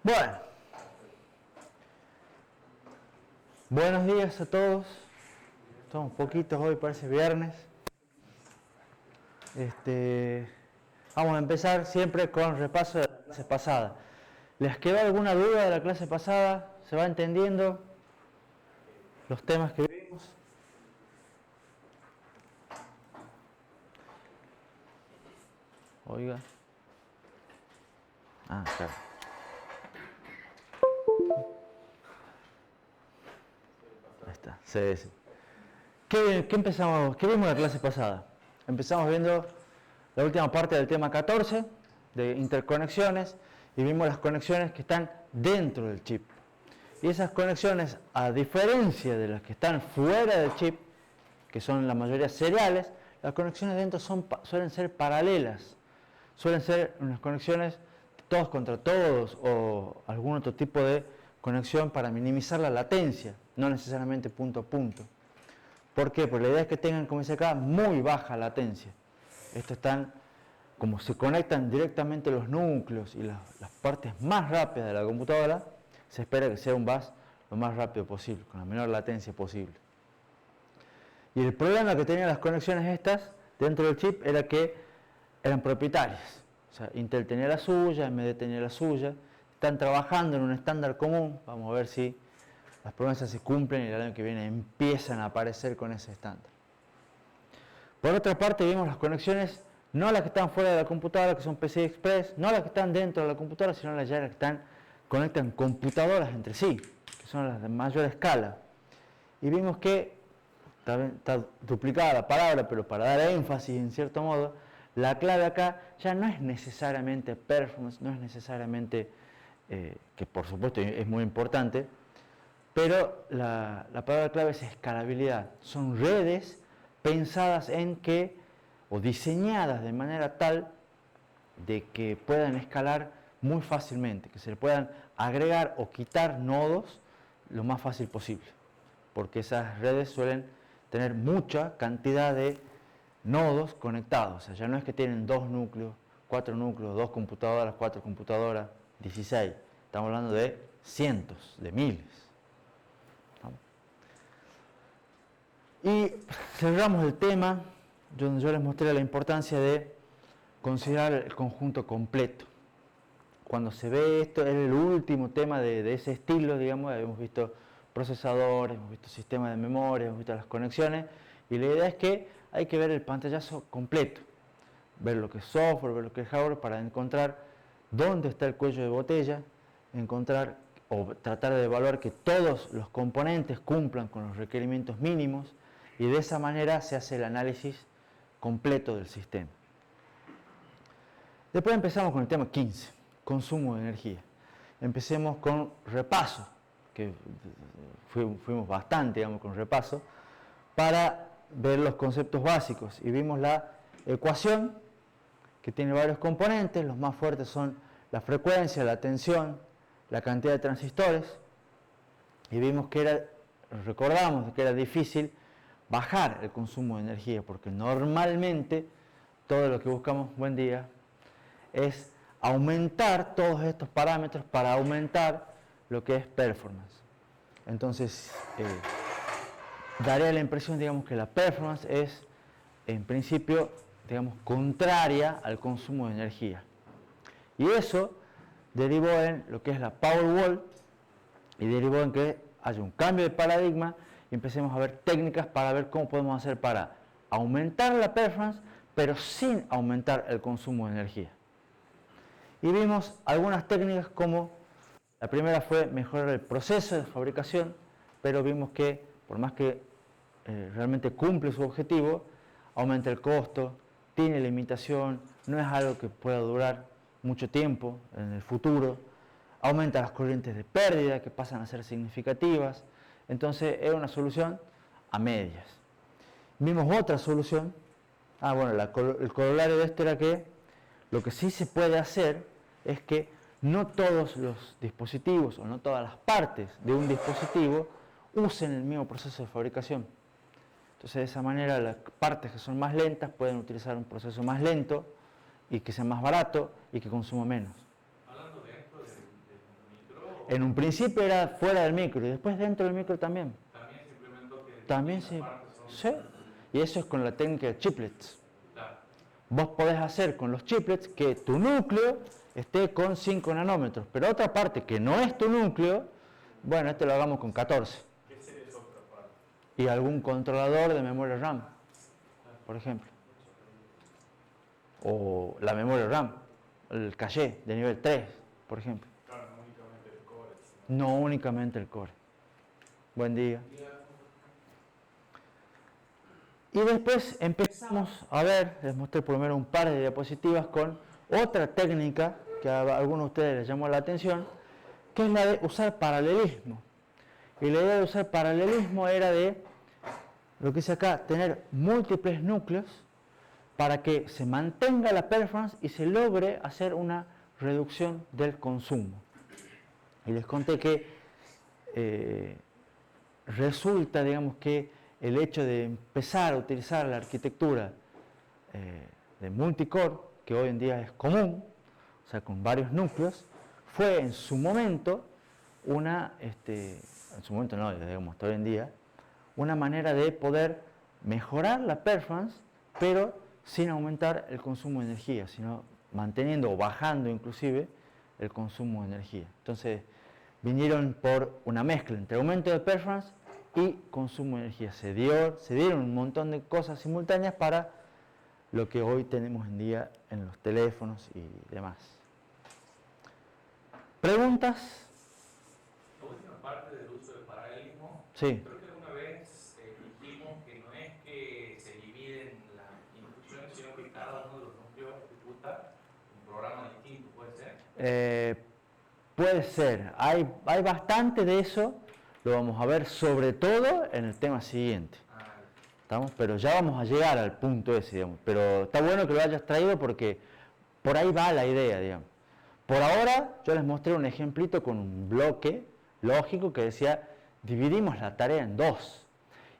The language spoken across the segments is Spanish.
Bueno, buenos días a todos. Estamos poquitos hoy, parece viernes. Vamos a empezar siempre con repaso de la clase pasada. ¿Les quedó alguna duda de la clase pasada? ¿Se va entendiendo los temas que vimos? Oiga. Claro. Ahí está. Sí. ¿Qué empezamos? ¿Qué vimos en la clase pasada? Empezamos viendo la última parte del tema 14 de interconexiones y vimos las conexiones que están dentro del chip. Y esas conexiones, a diferencia de las que están fuera del chip, que son la mayoría seriales, las conexiones dentro suelen ser paralelas. Suelen ser unas conexiones todos contra todos o algún otro tipo de conexión para minimizar la latencia, no necesariamente punto a punto. ¿Por qué? Porque la idea es que tengan, como dice acá, muy baja latencia. Estos están, como se conectan directamente los núcleos y las partes más rápidas de la computadora, se espera que sea un bus lo más rápido posible, con la menor latencia posible. Y el problema que tenían las conexiones estas dentro del chip era que eran propietarias. O sea, Intel tenía la suya, AMD tenía la suya. Están trabajando en un estándar común. Vamos a ver si las promesas se cumplen y el año que viene empiezan a aparecer con ese estándar. Por otra parte, vimos las conexiones, no las que están fuera de la computadora, que son PCI Express, no las que están dentro de la computadora, sino las que conectan computadoras entre sí, que son las de mayor escala. Y vimos que, está duplicada la palabra, pero para dar énfasis en cierto modo, la clave acá ya no es necesariamente performance, no es necesariamente, que por supuesto es muy importante, pero la palabra clave es escalabilidad. Son redes pensadas en que, o diseñadas de manera tal, de que puedan escalar muy fácilmente, que se le puedan agregar o quitar nodos lo más fácil posible, porque esas redes suelen tener mucha cantidad de nodos conectados. O sea, ya no es que tienen 2 núcleos, 4 núcleos, 2 computadoras, 4 computadoras, 16. Estamos hablando de cientos, de miles. Y cerramos el tema donde yo les mostré la importancia de considerar el conjunto completo. Cuando se ve esto, es el último tema de ese estilo, digamos, hemos visto procesadores, hemos visto sistemas de memoria, hemos visto las conexiones, y la idea es que hay que ver el pantallazo completo, ver lo que es software, ver lo que es hardware, para encontrar dónde está el cuello de botella, encontrar o tratar de evaluar que todos los componentes cumplan con los requerimientos mínimos, y de esa manera se hace el análisis completo del sistema. Después empezamos con el tema 15, consumo de energía. Empecemos con repaso, que fuimos bastante, digamos, con repaso, para ver los conceptos básicos. Y vimos la ecuación, que tiene varios componentes. Los más fuertes son la frecuencia, la tensión, la cantidad de transistores. Y vimos que recordamos que era difícil bajar el consumo de energía, porque normalmente todo lo que buscamos, buen día, es aumentar todos estos parámetros para aumentar lo que es performance. Entonces, daría la impresión, digamos, que la performance es, en principio, digamos, contraria al consumo de energía. Y eso derivó en lo que es la Powerwall, y derivó en que haya un cambio de paradigma y empecemos a ver técnicas para ver cómo podemos hacer para aumentar la performance, pero sin aumentar el consumo de energía. Y vimos algunas técnicas como, la primera fue mejorar el proceso de fabricación, pero vimos que por más que realmente cumple su objetivo, aumenta el costo, tiene limitación, no es algo que pueda durar mucho tiempo en el futuro, aumenta las corrientes de pérdida que pasan a ser significativas. Entonces es una solución a medias. Vimos otra solución. El corolario de esto era que lo que sí se puede hacer es que no todos los dispositivos o no todas las partes de un dispositivo usen el mismo proceso de fabricación. Entonces, de esa manera, las partes que son más lentas pueden utilizar un proceso más lento y que sea más barato y que consuma menos. Hablando dentro del componente En un principio era fuera del micro y después dentro del micro también. También se implementó que También sí. Sí. Y eso es con la técnica de chiplets. Claro. Vos podés hacer con los chiplets que tu núcleo esté con 5 nanómetros, pero otra parte que no es tu núcleo, bueno, este lo hagamos con 14. ¿Qué sería esa otra parte? Y algún controlador de memoria RAM, por ejemplo. O la memoria RAM, el caché de nivel 3, por ejemplo. Claro, no únicamente el core. No únicamente el core. Buen día. Y después empezamos a ver, les mostré por lo menos un par de diapositivas con otra técnica que a algunos de ustedes les llamó la atención, que es la de usar paralelismo. Y la idea de usar paralelismo era de, lo que dice acá, tener múltiples núcleos para que se mantenga la performance y se logre hacer una reducción del consumo. Y les conté que resulta, digamos, que el hecho de empezar a utilizar la arquitectura de multicore, que hoy en día es común, o sea, con varios núcleos, fue en su momento en su momento no, digamos, hoy en día, una manera de poder mejorar la performance, pero sin aumentar el consumo de energía, sino manteniendo o bajando inclusive el consumo de energía. Entonces, vinieron por una mezcla entre aumento de performance y consumo de energía. Se dieron un montón de cosas simultáneas para lo que hoy tenemos en día en los teléfonos y demás. ¿Preguntas? La última parte del uso del paralelismo, Sí. creo que alguna vez dijimos que no es que se dividen las instrucciones, sino que cada uno de los núcleos ejecuta un programa distinto, ¿puede ser? Puede ser. Hay bastante de eso. Lo vamos a ver sobre todo en el tema siguiente. ¿Estamos? Pero ya vamos a llegar al punto ese, digamos. Pero está bueno que lo hayas traído porque por ahí va la idea, digamos. Por ahora yo les mostré un ejemplito con un bloque lógico que decía, dividimos la tarea en dos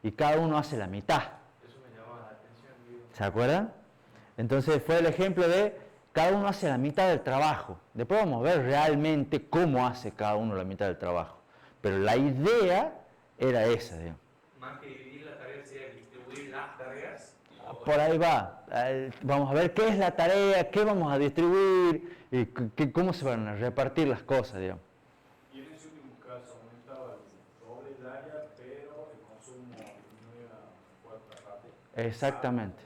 y cada uno hace la mitad. Eso me llamaba la atención, Guido. ¿Se acuerdan? Entonces fue el ejemplo de cada uno hace la mitad del trabajo. Después vamos a ver realmente cómo hace cada uno la mitad del trabajo. Pero la idea era esa, digamos. Más que dividir la tarea, sería distribuir las tareas. Por ahí va. Vamos a ver qué es la tarea, qué vamos a distribuir y cómo se van a repartir las cosas, digamos. Y en ese último caso aumentaba el doble del área, pero el consumo disminuía por otra parte. Exactamente.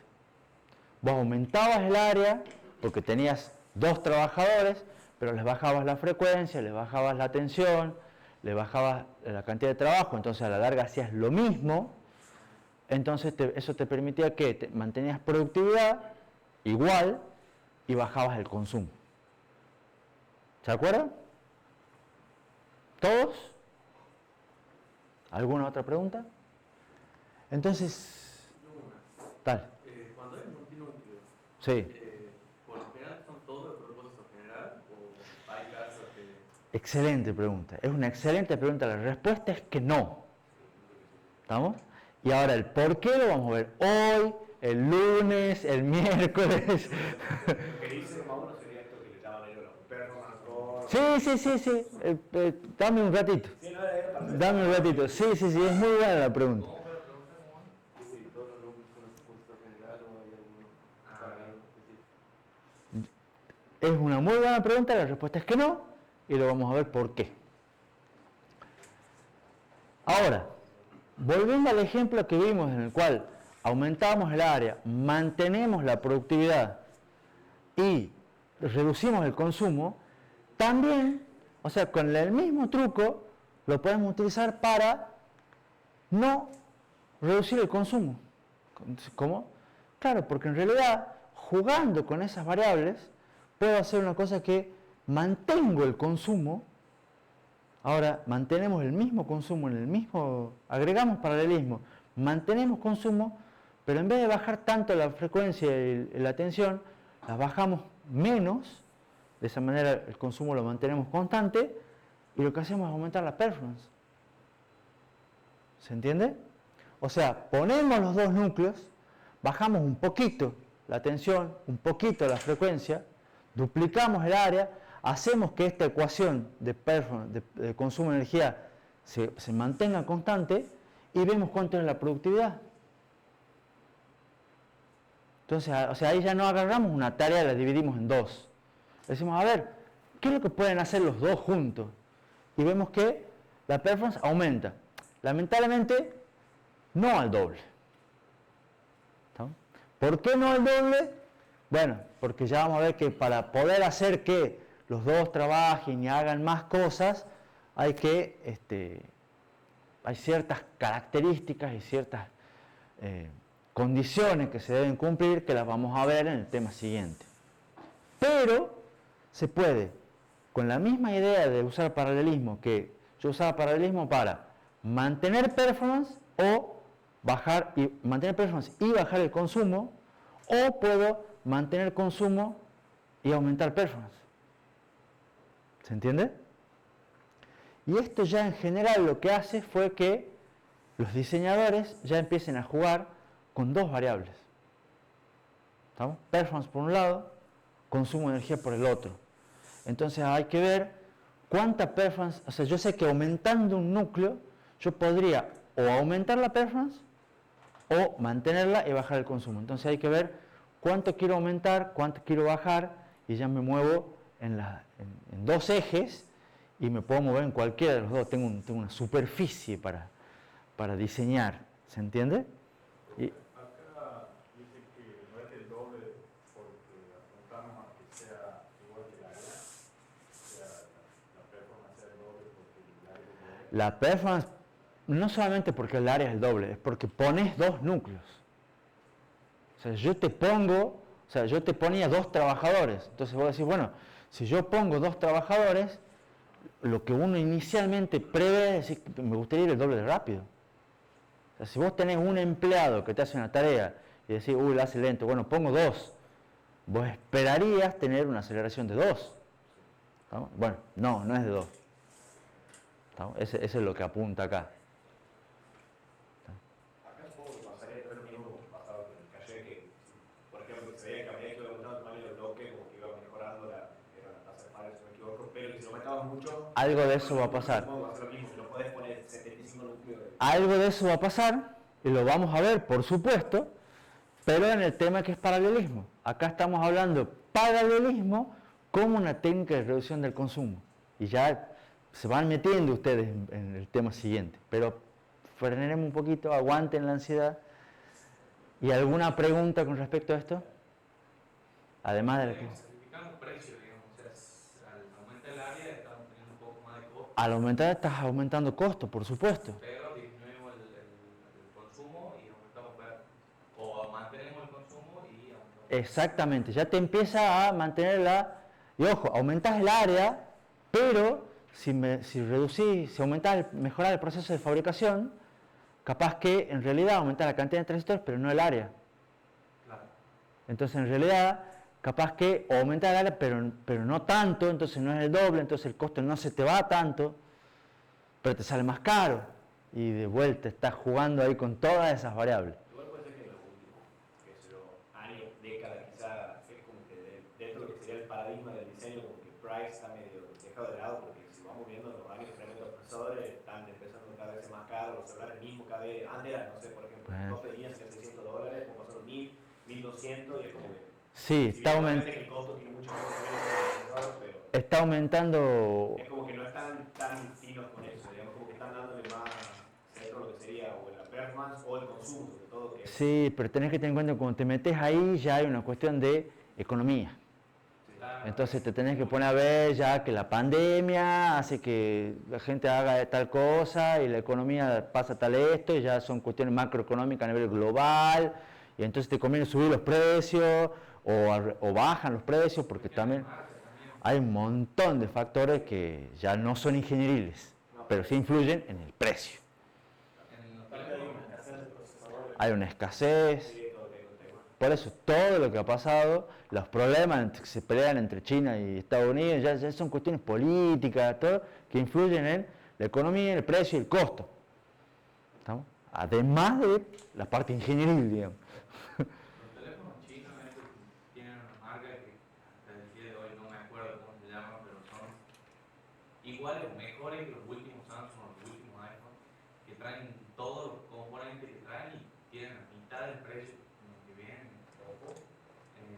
Vos aumentabas el área porque tenías 2 trabajadores, pero les bajabas la frecuencia, les bajabas la tensión, le bajabas la cantidad de trabajo, entonces a la larga hacías lo mismo, entonces eso te permitía que mantenías productividad igual y bajabas el consumo. ¿Se acuerdan? ¿Todos? ¿Alguna otra pregunta? Entonces, tal. Cuando hay multinúcleo, Sí. ¿por lo general son todos de propósito general o hay casos que...? Excelente pregunta. Es una excelente pregunta. La respuesta es que no. ¿Estamos? Y ahora el por qué lo vamos a ver hoy, el lunes, el miércoles. Lo que dice Mauro sería esto que le llaman ellos los performance. Sí. Dame un ratito. Dame un ratito. Sí, es muy buena la pregunta. ¿Cómo fue la pregunta, Juan? Si todos los núcleos son de propósito general o hay alguno específico. Es una muy buena pregunta, la respuesta es que no, y lo vamos a ver por qué. Ahora, volviendo al ejemplo que vimos en el cual aumentamos el área, mantenemos la productividad y reducimos el consumo, también, o sea, con el mismo truco, lo podemos utilizar para no reducir el consumo. ¿Cómo? Claro, porque en realidad, jugando con esas variables, puedo hacer una cosa que mantengo el consumo. Ahora mantenemos el mismo consumo, agregamos paralelismo, mantenemos consumo, pero en vez de bajar tanto la frecuencia y la tensión, las bajamos menos, de esa manera el consumo lo mantenemos constante y lo que hacemos es aumentar la performance. ¿Se entiende? O sea, ponemos los 2 núcleos, bajamos un poquito la tensión, un poquito la frecuencia, duplicamos el área, hacemos que esta ecuación de performance, de consumo de energía se mantenga constante y vemos cuánto es la productividad. Entonces, o sea, ahí ya no agarramos una tarea y la dividimos en dos. Decimos, a ver, ¿qué es lo que pueden hacer los dos juntos? Y vemos que la performance aumenta. Lamentablemente, no al doble. ¿Está? ¿Por qué no al doble? Bueno, porque ya vamos a ver que para poder hacer que los dos trabajen y hagan más cosas, hay ciertas características y ciertas condiciones que se deben cumplir, que las vamos a ver en el tema siguiente. Pero se puede, con la misma idea de usar paralelismo, que yo usaba paralelismo para mantener performance o mantener performance y bajar el consumo, o puedo mantener consumo y aumentar performance. ¿Se entiende? Y esto ya en general lo que hace fue que los diseñadores ya empiecen a jugar con dos variables. ¿Estamos? Performance por un lado, consumo de energía por el otro. Entonces hay que ver cuánta performance, o sea, yo sé que aumentando un núcleo, yo podría o aumentar la performance o mantenerla y bajar el consumo. Entonces hay que ver cuánto quiero aumentar, cuánto quiero bajar, y ya me muevo en dos ejes y me puedo mover en cualquiera de los dos. Tengo una superficie para diseñar, ¿se entiende? Y, acá dice que no es el doble porque apuntamos a que sea igual que el área, o sea, la performance sea el doble porque el área es el doble. la performance, no solamente porque el área es el doble, es porque pones dos núcleos. O sea, yo te ponía dos trabajadores. Entonces vos decís, bueno, si yo pongo dos trabajadores, lo que uno inicialmente prevé es decir, me gustaría ir el doble de rápido. O sea, si vos tenés un empleado que te hace una tarea y decís, uy, la hace lento, bueno, pongo dos. Vos esperarías tener una aceleración de 2. ¿Estamos? Bueno, no es de 2. Ese es lo que apunta acá. Acá supongo que pasaría lo mismo que pasaba con el calle, que por ejemplo se veía que a medida que iba aumentando el tamaño del bloque, como que iba mejorando la tasa de falla, si no me equivoco, pero si lo aumentabas mucho, Algo de eso va a pasar. supongo que va a ser lo mismo, que no podés poner 75 núcleos de... Algo de eso va a pasar, y lo vamos a ver, por supuesto, pero en el tema que es paralelismo. Acá estamos hablando paralelismo como una técnica de reducción del consumo. Y ya se van metiendo ustedes en el tema siguiente. Pero frenemos un poquito, aguanten la ansiedad. ¿Y alguna pregunta con respecto a esto? Además de la que... Sacrificamos precio, digamos, o sea, al aumentar el área estamos teniendo un poco más de costo. Al aumentar estás aumentando costos, por supuesto. Pero disminuimos el consumo y aumentamos o mantenemos el consumo y aumentamos. Exactamente, ya te empieza a mantener y ojo, aumentás el área, pero si mejoras el proceso de fabricación, capaz que en realidad aumentás la cantidad de transistores, pero no el área. Claro. Entonces en realidad, capaz que aumentás el área, pero no tanto, entonces no es el doble, entonces el costo no se te va tanto, pero te sale más caro. Y de vuelta estás jugando ahí con todas esas variables. Igual puede ser que en los últimos, qué sé yo, años, décadas, quizás es como que dentro de lo que sería el paradigma del diseño, como que Price está medio dejado de lado, porque si vamos viendo los años que realmente los procesadores están empezando cada vez a ser más caros, los celulares mismos cada vez, antes era, no sé, por ejemplo, el costo de línea era $600, como pasaron 1000, 1200 y es como que... Sí, si bien obviamente el costo tiene mucho más que ver con el procesador, pero está aumentando. es como que no están tan finos con eso, digamos, como que están dándole más centro a lo que sería o la performance o el consumo, sobre todo. Que Sí, pero tenés que tener en cuenta que cuando te metes ahí ya hay una cuestión de economía. Entonces te tenés que poner a ver ya que la pandemia hace que la gente haga tal cosa y la economía pasa tal esto y ya son cuestiones macroeconómicas a nivel global y entonces te conviene subir los precios o bajan los precios porque también hay un montón de factores que ya no son ingenieriles, pero sí influyen en el precio. Hay una escasez. Por eso, todo lo que ha pasado, los problemas que se pelean entre China y Estados Unidos, ya son cuestiones políticas, todo, que influyen en la economía, el precio y el costo. ¿Estamos? Además de la parte ingenieril, digamos. Los teléfonos chinos tienen una marca que hasta el día de hoy no me acuerdo cómo se llama, pero iguales o mejores que los últimos Samsung o los últimos iPhone, que traen todos los componentes que traen y tienen la mitad del precio que vienen.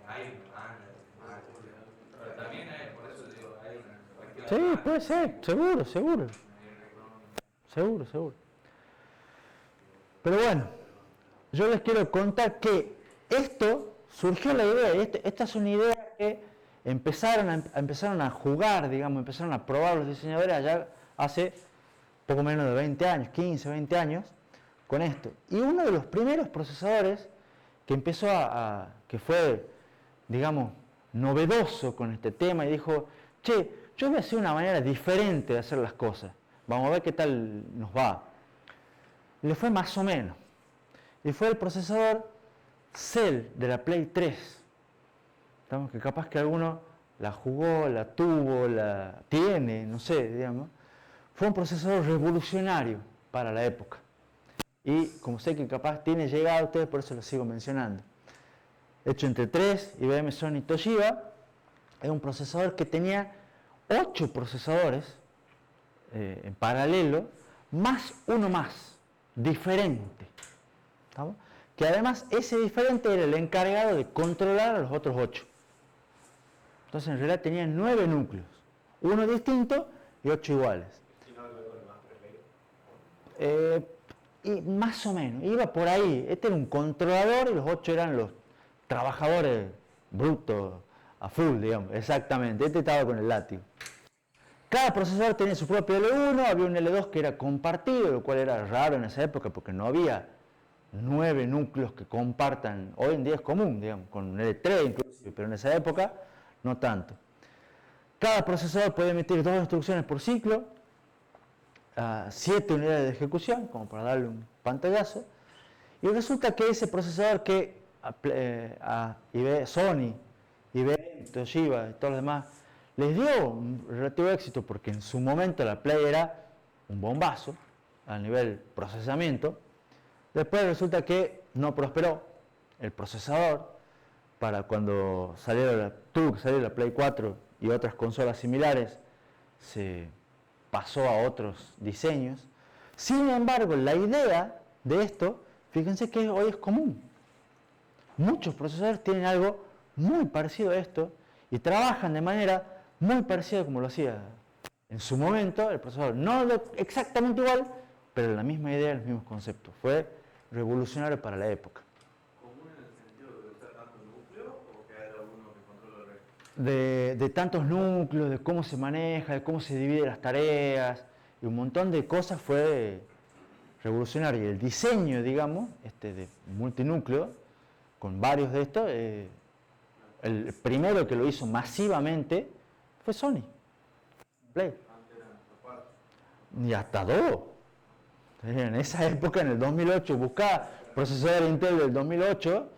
Hay una pero también hay, por eso digo, hay una... Sí, puede ser, seguro. Seguro. Pero bueno, yo les quiero contar que esto surgió la idea, esta es una idea que empezaron a jugar, digamos, empezaron a probar los diseñadores allá hace poco menos de 20 años, 15, 20 años, con esto. Y uno de los primeros procesadores que empezó que fue, digamos, novedoso con este tema y dijo, che, yo voy a hacer una manera diferente de hacer las cosas, vamos a ver qué tal nos va. Y le fue más o menos. Y fue el procesador Cell de la Play 3. Estamos que capaz que alguno la jugó, la tuvo, la tiene, no sé, digamos. Fue un procesador revolucionario para la época. Y como sé que capaz tiene llegada a ustedes, por eso lo sigo mencionando. Hecho entre 3, IBM, Sony, Toshiba, es un procesador que tenía 8 procesadores en paralelo, más uno más, diferente. ¿Estamos? Que además ese diferente era el encargado de controlar a los otros 8. Entonces en realidad tenía 9 núcleos, uno distinto y 8 iguales. Y más o menos, iba por ahí. Este era un controlador y los 8 eran los trabajadores brutos, a full, digamos, exactamente. Este estaba con el látigo. Cada procesador tenía su propio L1, había un L2 que era compartido, lo cual era raro en esa época porque no había 9 núcleos que compartan. Hoy en día es común, digamos, con L3 inclusive, pero en esa época no tanto. Cada procesador puede emitir 2 instrucciones por ciclo, 7 unidades de ejecución, como para darle un pantallazo. Y resulta que ese procesador que Sony, IBM, Toshiba y todos los demás les dio un relativo éxito porque en su momento la Play era un bombazo a nivel procesamiento. Después resulta que no prosperó el procesador para cuando tuvo que salir la Play 4 y otras consolas similares, se pasó a otros diseños. Sin embargo, la idea de esto, fíjense que hoy es común. Muchos procesadores tienen algo muy parecido a esto y trabajan de manera muy parecida como lo hacía en su momento el procesador. No exactamente igual, pero la misma idea, los mismos conceptos. Fue revolucionario para la época. ¿Común en el sentido de usar tantos núcleos o que haya uno que controle el resto? De tantos núcleos, de cómo se maneja, de cómo se dividen las tareas, y un montón de cosas fue revolucionario. Y el diseño, digamos, de multinúcleo, con varios de estos, el primero que lo hizo masivamente fue Sony. Play. Y hasta 2. En esa época, en el 2008, buscaba procesador Intel del 2008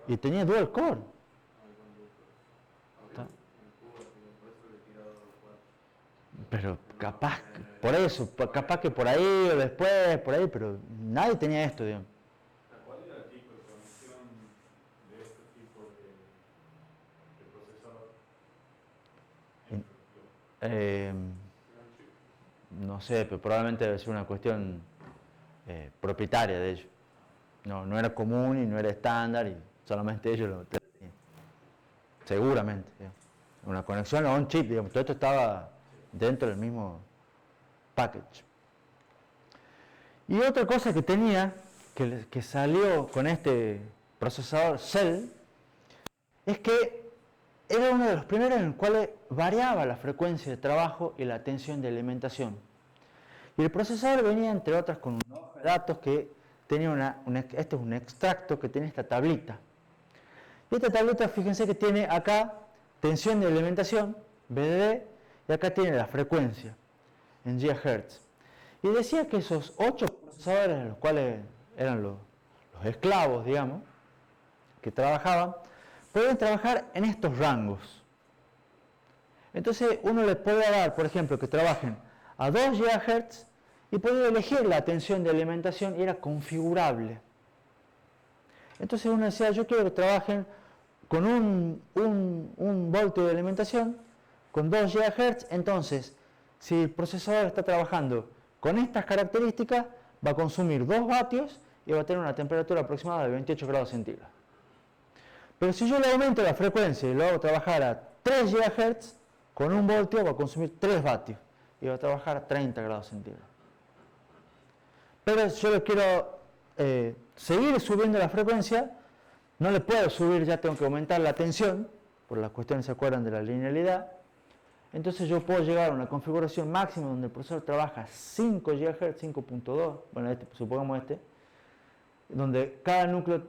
y tenía dual core. Pero capaz, capaz que por ahí o después, por ahí, pero nadie tenía esto, digamos. ¿Cuál era el tipo de conexión de este tipo de procesador? No sé, pero probablemente debe ser una cuestión propietaria de ellos. No era común y no era estándar y solamente ellos lo tenían. Seguramente. Digamos. Una conexión a un chip, digamos, todo esto estaba dentro del mismo package. Y otra cosa que tenía, que salió con este procesador Cell, es que era uno de los primeros en los cuales variaba la frecuencia de trabajo y la tensión de alimentación. Y el procesador venía, entre otras, con una hoja de datos que tenía este es un extracto que tiene esta tablita. Y esta tablita, fíjense que tiene acá tensión de alimentación, BDD, y acá tiene la frecuencia en GHz. Y decía que esos 8 procesadores, los cuales eran los esclavos, digamos, que trabajaban, pueden trabajar en estos rangos. Entonces uno les puede dar, por ejemplo, que trabajen a 2 GHz y podía elegir la tensión de alimentación y era configurable. Entonces uno decía, yo quiero que trabajen con un voltio de alimentación, con 2 GHz, entonces si el procesador está trabajando con estas características, va a consumir 2 vatios y va a tener una temperatura aproximada de 28 grados centígrados. Pero si yo le aumento la frecuencia y lo hago trabajar a 3 GHz, con 1 voltio va a consumir 3 vatios y va a trabajar a 30 grados centígrados. Pero si yo le quiero seguir subiendo la frecuencia, no le puedo subir, ya tengo que aumentar la tensión, por las cuestiones, ¿se acuerdan de la linealidad? Entonces yo puedo llegar a una configuración máxima donde el procesador trabaja 5 GHz, 5.2, bueno, supongamos donde cada núcleo,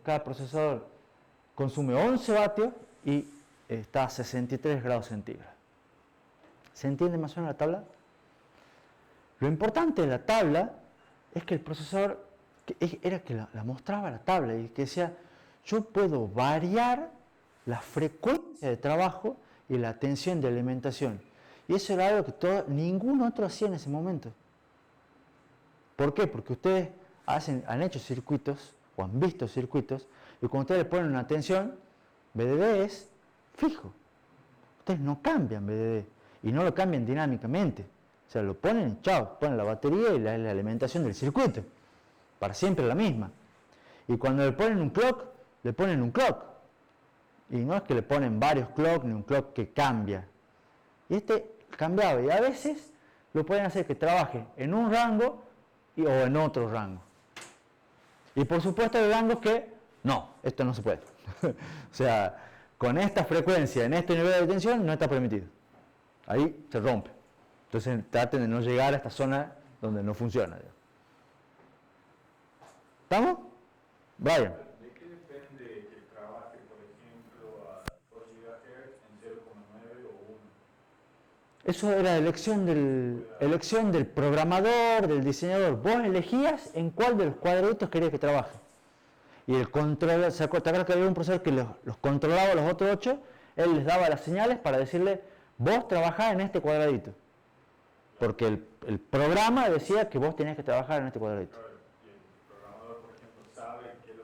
cada procesador consume 11 vatios y está a 63 grados centígrados. ¿Se entiende más o menos la tabla? Lo importante de la tabla es que el procesador, era que la mostraba la tabla y que decía, yo puedo variar la frecuencia de trabajo y la tensión de alimentación. Y eso era algo que ningún otro hacía en ese momento. ¿Por qué? Porque ustedes han hecho circuitos o han visto circuitos y cuando ustedes le ponen una tensión, VDD es fijo. Ustedes no cambian VDD y no lo cambian dinámicamente. O sea, lo ponen y chao, ponen la batería y la alimentación del circuito. Para siempre la misma. Y cuando le ponen un clock, le ponen un clock. Y no es que le ponen varios clocks ni un clock que cambia. Y este cambiaba. Y a veces lo pueden hacer que trabaje en un rango o en otro rango. Y por supuesto hay rangos que no, esto no se puede. O sea, con esta frecuencia, en este nivel de tensión, no está permitido. Ahí se rompe. Entonces traten de no llegar a esta zona donde no funciona. ¿Estamos? Brian. ¿De qué depende que trabaje, por ejemplo, a 2 GHz en 0,9 o 1? Eso era elección del programador, del diseñador. Vos elegías en cuál de los cuadraditos querías que trabaje. Y el controlador, ¿te acuerdas que había un profesor que los controlaba los otros 8? Él les daba las señales para decirle, vos trabajás en este cuadradito. Porque el programa decía que vos tenías que trabajar en este cuadradito.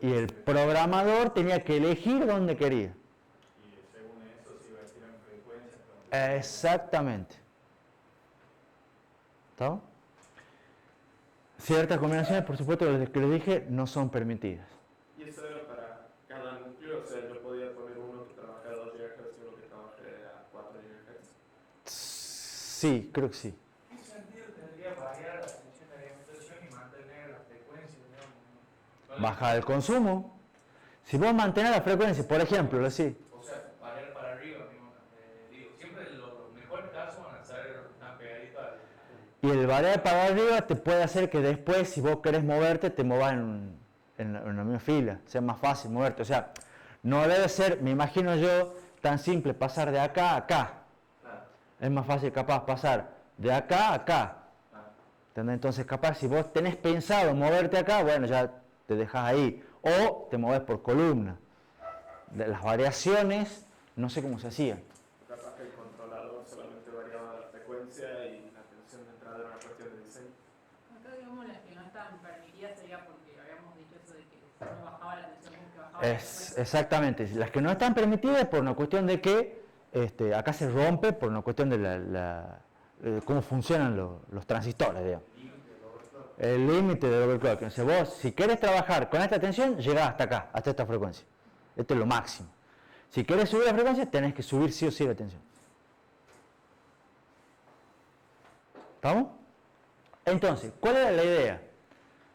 Y el programador tenía que elegir dónde quería. Y según eso se iba a decir en frecuencia. Exactamente. ¿Está? Ciertas combinaciones, por supuesto, las que les dije, no son permitidas. ¿Y eso era para cada núcleo? O sea, yo podía poner uno que trabaje a 2 GHz y uno que trabaje a 4 GHz. Sí, creo que sí. ¿Qué sentido tendría variar la tensión de alimentación y mantener la frecuencia? Digamos? Bajar el consumo. Si vos mantenés la frecuencia, por ejemplo, decís, O sea, variar para arriba, digo, siempre los mejores casos van a ser tan pegaditos al... y el variar para arriba te puede hacer que después, si vos querés moverte, te movas en la misma fila, sea más fácil moverte. O sea, no debe ser, me imagino yo, tan simple pasar de acá a acá. Es más fácil capaz pasar de acá a acá. ¿Entendés? Entonces capaz si vos tenés pensado moverte acá, bueno, ya te dejas ahí. O te movés por columna. Las variaciones, no sé cómo se hacían. Capaz que el controlador solamente variaba la frecuencia y la tensión de entrada era una cuestión de diseño. Acá digamos las que no estaban permitidas sería porque habíamos dicho eso de que no bajaba la tensión, que bajaba la frecuencia. Exactamente. Las que no están permitidas es por una cuestión de que acá se rompe por una cuestión de cómo funcionan los transistores, digamos. El límite del overclock. Entonces vos, si querés trabajar con esta tensión, llegás hasta acá, hasta esta frecuencia. Esto es lo máximo. Si querés subir la frecuencia, tenés que subir sí o sí la tensión. ¿Estamos? Entonces, ¿cuál era la idea?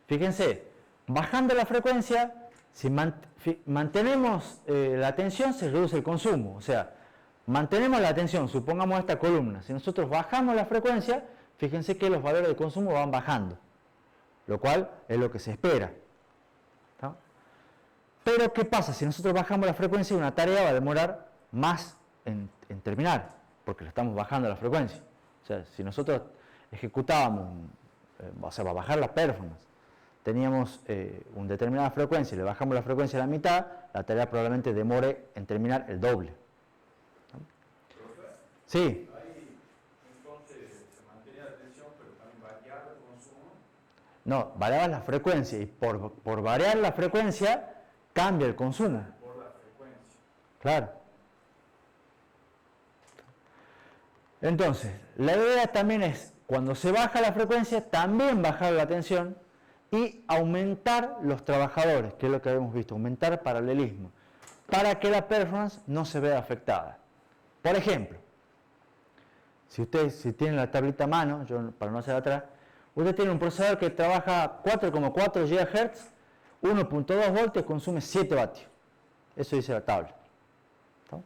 Fíjense, bajando la frecuencia, si mantenemos la tensión, se reduce el consumo. O sea, mantenemos la tensión, supongamos esta columna. Si nosotros bajamos la frecuencia, fíjense que los valores de consumo van bajando, lo cual es lo que se espera. ¿Está? Pero, ¿qué pasa? Si nosotros bajamos la frecuencia, una tarea va a demorar más en terminar, porque le estamos bajando la frecuencia. O sea, si nosotros ejecutábamos, o sea, para bajar la performance, teníamos una determinada frecuencia y le bajamos la frecuencia a la mitad, la tarea probablemente demore en terminar el doble. Sí. Ahí entonces se mantenía la tensión, pero también variaba el consumo. No, variaba la frecuencia y por variar la frecuencia cambia el consumo. Por la frecuencia. Claro. Entonces, la idea también es, cuando se baja la frecuencia, también bajar la tensión y aumentar los trabajadores, que es lo que habíamos visto, aumentar paralelismo, para que la performance no se vea afectada. Por ejemplo, si tienen la tablita a mano, yo para no hacer atrás, usted tiene un procesador que trabaja 4,4 GHz, 1.2 voltios, consume 7 vatios. Eso dice la tabla. ¿Está?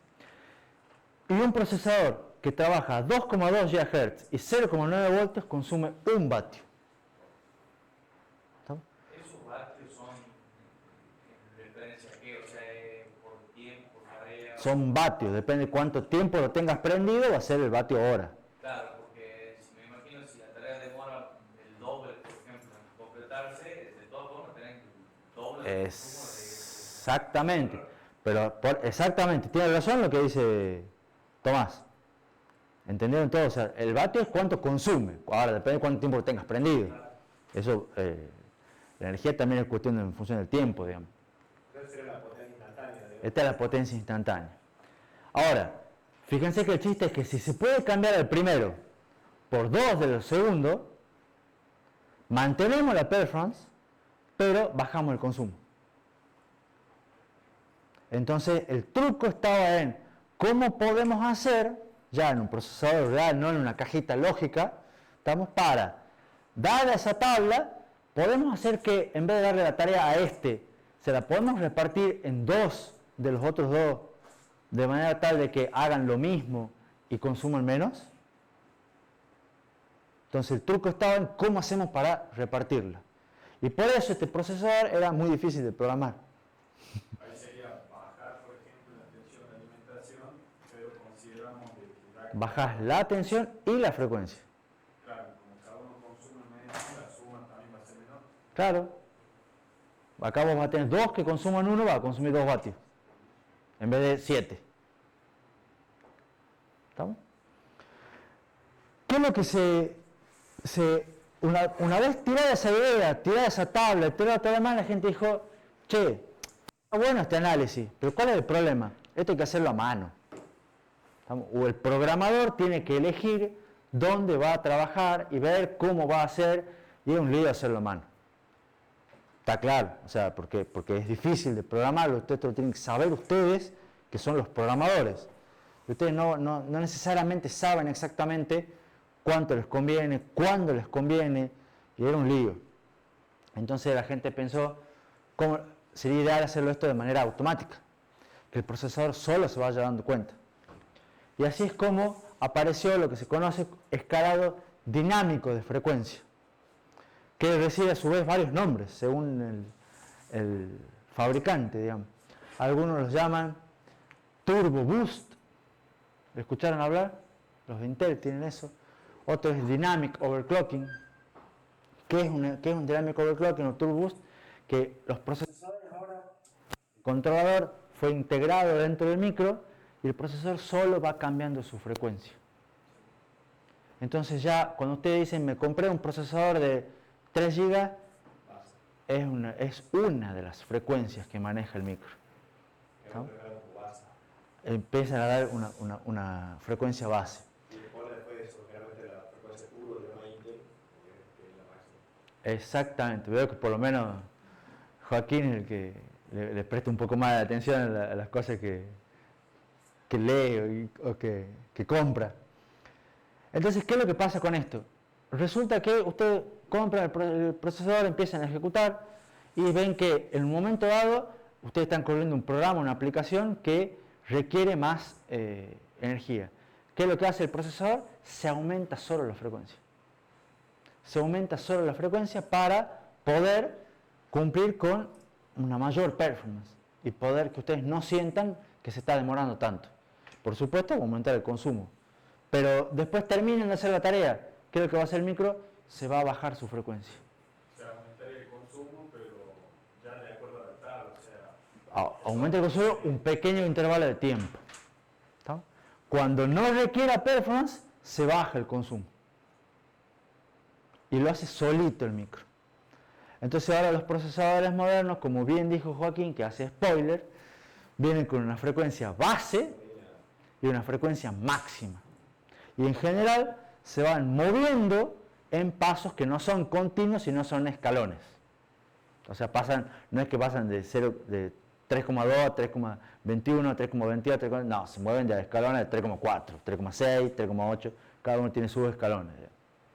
Y un procesador que trabaja 2,2 GHz y 0,9 voltios consume 1 vatio. ¿Está? ¿Esos vatios son en referencia a qué? O sea, por tiempo, por tarea. Son vatios, depende de cuánto tiempo lo tengas prendido, va a ser el vatio hora. Claro, porque si me imagino si la tarea demora el doble, por ejemplo, en completarse, de todas formas tienen el doble de consumo de... Exactamente, pero exactamente, tiene razón lo que dice Tomás. ¿Entendieron todo? O sea, el vatio es cuánto consume, ahora depende de cuánto tiempo lo tengas prendido. Eso, la energía también es cuestión en función del tiempo, digamos. Entonces sería la potencia instantánea. Esta es la potencia instantánea. Ahora, fíjense que el chiste es que si se puede cambiar el primero por 2 de los segundos, mantenemos la performance, pero bajamos el consumo. Entonces, el truco estaba en cómo podemos hacer, ya en un procesador real, no en una cajita lógica, estamos para, dada esa tabla, podemos hacer que en vez de darle la tarea a este, se la podemos repartir en 2 de los otros 2, de manera tal de que hagan lo mismo y consuman menos. Entonces el truco estaba en cómo hacemos para repartirla. Y por eso este procesador era muy difícil de programar. Ahí sería bajar, por ejemplo, la tensión de alimentación, pero consideramos de que Bajas la tensión y la frecuencia. claro, como cada uno consume menos, la suma también va a ser menor. Claro. Acá vos vas a tener 2 que consuman 1, va a consumir 2 vatios. En vez de 7. ¿Estamos? ¿Qué es lo que una vez tirada esa idea, tirada esa tabla, tirada todo lo demás, la gente dijo, che, está bueno este análisis, pero ¿cuál es el problema? Esto hay que hacerlo a mano. ¿Estamos? O el programador tiene que elegir dónde va a trabajar y ver cómo va a hacer, y es un lío hacerlo a mano. Está claro, o sea, porque es difícil de programarlo, ustedes lo tienen que saber ustedes, que son los programadores. Ustedes no necesariamente saben exactamente cuánto les conviene, cuándo les conviene, y era un lío. Entonces la gente pensó, ¿cómo sería ideal hacerlo esto de manera automática? Que el procesador solo se vaya dando cuenta. Y así es como apareció lo que se conoce escalado dinámico de frecuencia, que recibe a su vez varios nombres según el fabricante, digamos. Algunos los llaman Turbo Boost. ¿Le escucharon hablar? Los de Intel tienen eso. Otro es Dynamic Overclocking. ¿Qué es un Dynamic Overclocking o Turbo Boost? Que los procesadores ahora, el controlador fue integrado dentro del micro y el procesador solo va cambiando su frecuencia. Entonces ya cuando ustedes dicen me compré un procesador de 3 GB, es una de las frecuencias que maneja el micro. ¿No? Empiezan a dar una frecuencia base. Y después de eso, generalmente la frecuencia turbo de una Intel, que es la máxima. Exactamente, veo que por lo menos Joaquín es el que le presta un poco más de atención a las cosas que lee o que compra. Entonces, ¿qué es lo que pasa con esto? Resulta que usted compra el procesador, empiezan a ejecutar y ven que en un momento dado ustedes están corriendo un programa, una aplicación que requiere más energía. ¿Qué es lo que hace el procesador? Se aumenta solo la frecuencia. Se aumenta solo la frecuencia para poder cumplir con una mayor performance y poder que ustedes no sientan que se está demorando tanto. Por supuesto, aumentar el consumo. Pero después terminen de hacer la tarea. ¿Qué es lo que va a hacer el micro? Se va a bajar su frecuencia. O sea, aumentaría el consumo, pero ya de acuerdo a la tabla, o sea... Aumenta el consumo un pequeño intervalo de tiempo. ¿Está? Cuando no requiera performance, se baja el consumo. Y lo hace solito el micro. Entonces ahora los procesadores modernos, como bien dijo Joaquín, que hace spoiler, vienen con una frecuencia base y una frecuencia máxima. y en general se van moviendo en pasos que no son continuos, sino son escalones. O sea, no es que pasan de 3,2 a 3,21, 3,22, no, se mueven de escalones de 3,4, 3,6, 3,8, cada uno tiene sus escalones.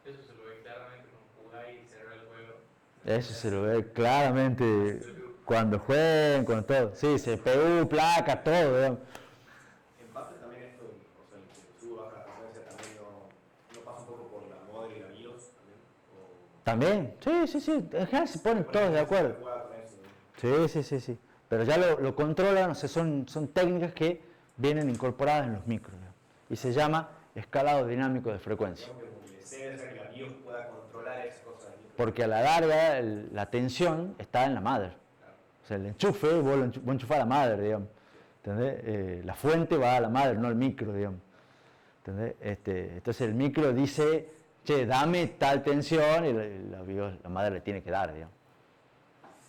Eso se lo ve claramente con jugar y cerrar el juego. Eso se lo ve claramente cuando jueguen, con todo. Sí, CPU, placa, todo, digamos. En parte también esto, o sea, el que sube baja la frecuencia también no pasa un poco por la model y la BIOS también. También, sí, en general se ponen todos de acuerdo. Sí. Pero ya lo controlan, o sea, son técnicas que vienen incorporadas en los micros, ¿no? Y se llama escalado dinámico de frecuencia. Que la BIOS pueda controlar esas cosas. Porque a la larga la tensión está en la madre. O sea, el enchufe, vos enchufás a la madre, digamos. ¿Entendés? La fuente va a la madre, no al micro, digamos. ¿Entendés? Entonces el micro dice, che, dame tal tensión, y la madre le tiene que dar, digamos.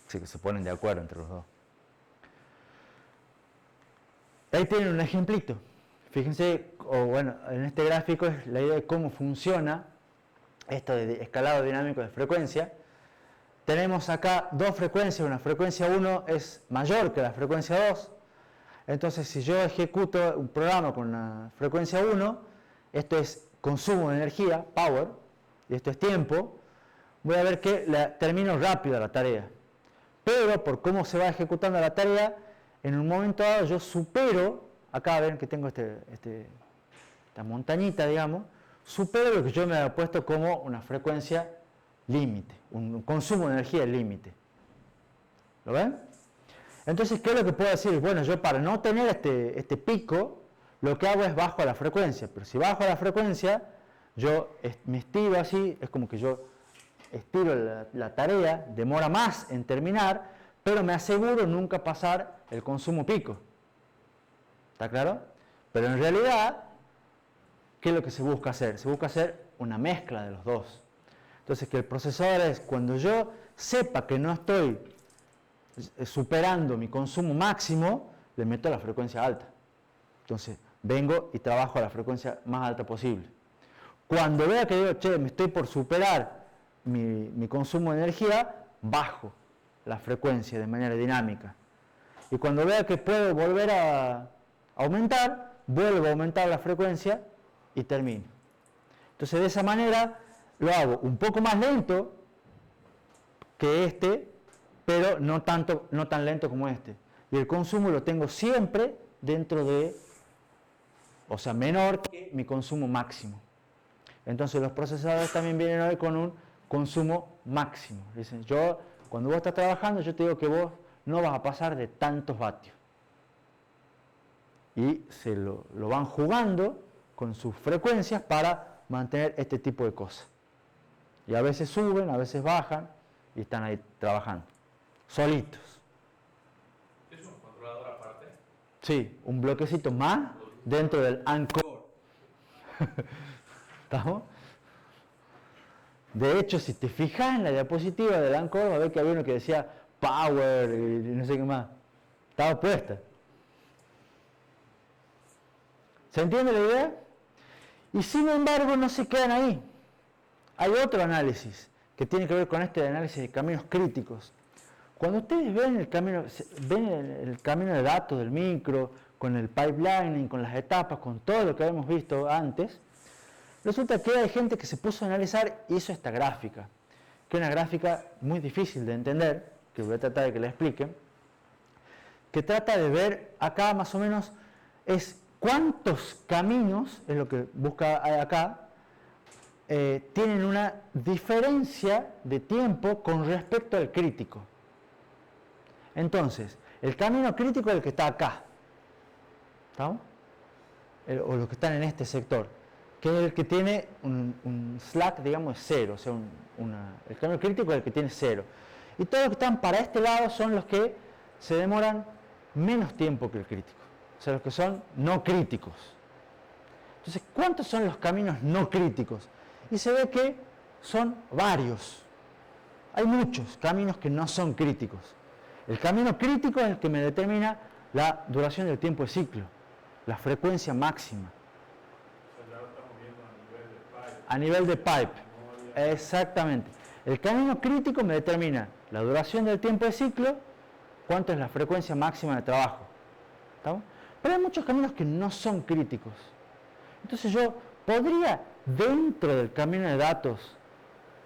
Así que se ponen de acuerdo entre los dos. Ahí tienen un ejemplito. Fíjense, en este gráfico es la idea de cómo funciona esto de escalado dinámico de frecuencia. Tenemos acá dos frecuencias, una frecuencia 1 es mayor que la frecuencia 2. Entonces, si yo ejecuto un programa con una frecuencia 1, esto es consumo de energía, power, y esto es tiempo, voy a ver que termino rápido la tarea. Pero por cómo se va ejecutando la tarea, en un momento dado yo supero, acá ven que tengo esta montañita, digamos, supero lo que yo me había puesto como una frecuencia límite, un consumo de energía límite. ¿Lo ven? Entonces, ¿qué es lo que puedo decir? Bueno, yo para no tener este pico, lo que hago es bajo la frecuencia. Pero si bajo la frecuencia, yo me estiro así, es como que yo estiro la tarea, demora más en terminar, pero me aseguro nunca pasar el consumo pico. ¿Está claro? Pero en realidad, ¿qué es lo que se busca hacer? Se busca hacer una mezcla de los dos. Entonces, que el procesador es, cuando yo sepa que no estoy superando mi consumo máximo, le meto la frecuencia alta. Entonces, vengo y trabajo a la frecuencia más alta posible. Cuando vea que digo, che, me estoy por superar mi consumo de energía, bajo la frecuencia de manera dinámica. Y cuando vea que puedo volver a aumentar, vuelvo a aumentar la frecuencia y termino. Entonces, de esa manera lo hago un poco más lento que pero no tan lento como este. Y el consumo lo tengo siempre dentro de, o sea, menor que mi consumo máximo. Entonces los procesadores también vienen hoy con un consumo máximo. Dicen, cuando vos estás trabajando, yo te digo que vos no vas a pasar de tantos vatios. Y se lo van jugando con sus frecuencias para mantener este tipo de cosas. Y a veces suben, a veces bajan, y están ahí trabajando, solitos. ¿Es un controlador aparte? Sí, un bloquecito más dentro del Encore. ¿Estamos? De hecho, si te fijas en la diapositiva del Encore, va a ver que había uno que decía Power y no sé qué más. Estaba puesta. ¿Se entiende la idea? Y sin embargo, no se quedan ahí. Hay otro análisis que tiene que ver con este análisis de caminos críticos. Cuando ustedes ven el camino de datos del micro, con el pipelining, con las etapas, con todo lo que habíamos visto antes, resulta que hay gente que se puso a analizar y hizo esta gráfica, que es una gráfica muy difícil de entender, que voy a tratar de que la expliquen, que trata de ver acá más o menos es cuántos caminos, es lo que busca acá, tienen una diferencia de tiempo con respecto al crítico. Entonces, el camino crítico es el que está acá, ¿estamos? O los que están en este sector, que es el que tiene un slack, digamos, de 0, o sea, el camino crítico es el que tiene 0. Y todos los que están para este lado son los que se demoran menos tiempo que el crítico, o sea, los que son no críticos. Entonces, ¿cuántos son los caminos no críticos? Y se ve que son varios. Hay muchos caminos que no son críticos. El camino crítico es el que me determina la duración del tiempo de ciclo, la frecuencia máxima. O sea, ya estamos viendo una A nivel de pipe. Exactamente. El camino crítico me determina la duración del tiempo de ciclo, cuánto es la frecuencia máxima de trabajo. ¿Estamos? Pero hay muchos caminos que no son críticos. Entonces yo podría, dentro del camino de datos,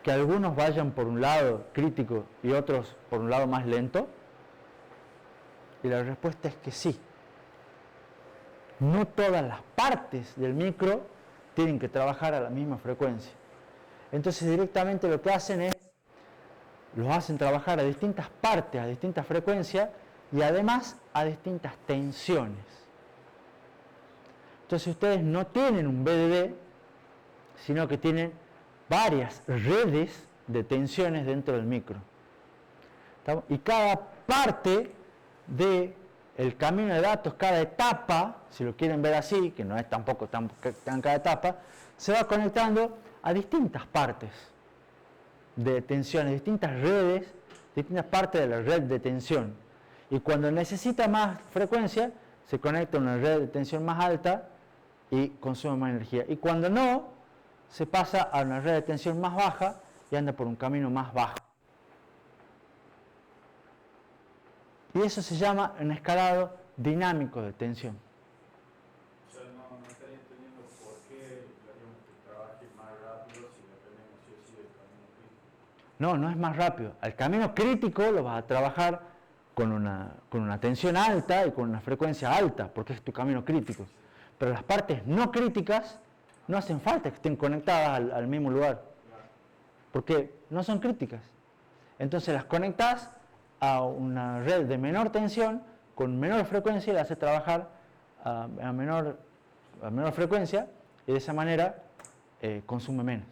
que algunos vayan por un lado crítico y otros por un lado más lento. Y la respuesta es que sí. No todas las partes del micro tienen que trabajar a la misma frecuencia. Entonces directamente lo que hacen es, los hacen trabajar a distintas partes, a distintas frecuencias y además a distintas tensiones. Entonces ustedes no tienen un BDD, sino que tienen varias redes de tensiones dentro del micro. ¿Estamos? Y cada parte del camino de datos, cada etapa, si lo quieren ver así, que no es tampoco tan cada etapa, se va conectando a distintas partes de tensiones, distintas redes, distintas partes de la red de tensión. Y cuando necesita más frecuencia, se conecta a una red de tensión más alta y consume más energía. Y cuando no, se pasa a una red de tensión más baja y anda por un camino más bajo. Y eso se llama un escalado dinámico de tensión. O sea, no estaría entendiendo por qué queríamos que trabaje más rápido si dependemos sí o sí del camino crítico. No es más rápido. Al camino crítico lo vas a trabajar con una tensión alta y con una frecuencia alta, porque es tu camino crítico. Pero las partes no críticas no hacen falta que estén conectadas al mismo lugar, porque no son críticas. Entonces las conectas a una red de menor tensión, con menor frecuencia, y la haces trabajar a menor frecuencia, y de esa manera consume menos.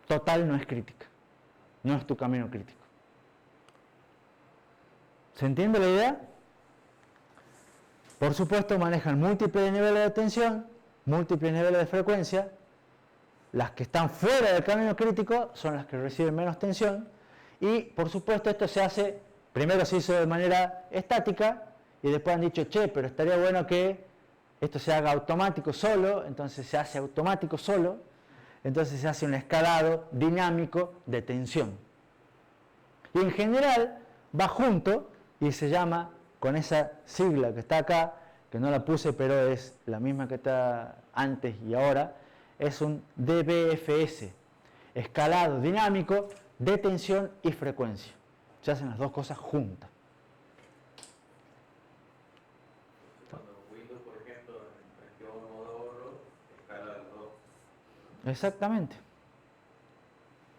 Total no es crítica, no es tu camino crítico. ¿Se entiende la idea? Por supuesto manejan múltiples niveles de tensión, múltiples niveles de frecuencia. Las que están fuera del camino crítico son las que reciben menos tensión. Y por supuesto esto se hace, primero se hizo de manera estática y después han dicho, che, pero estaría bueno que esto se haga automático solo, entonces se hace automático solo, entonces se hace un escalado dinámico de tensión. Y en general va junto y se llama, con esa sigla que está acá, que no la puse pero es la misma que está antes y ahora, es un DBFS, escalado dinámico de tensión y frecuencia. Se hacen las dos cosas juntas. Cuando Windows, por ejemplo, en el modo ahorro, escala los dos. Exactamente.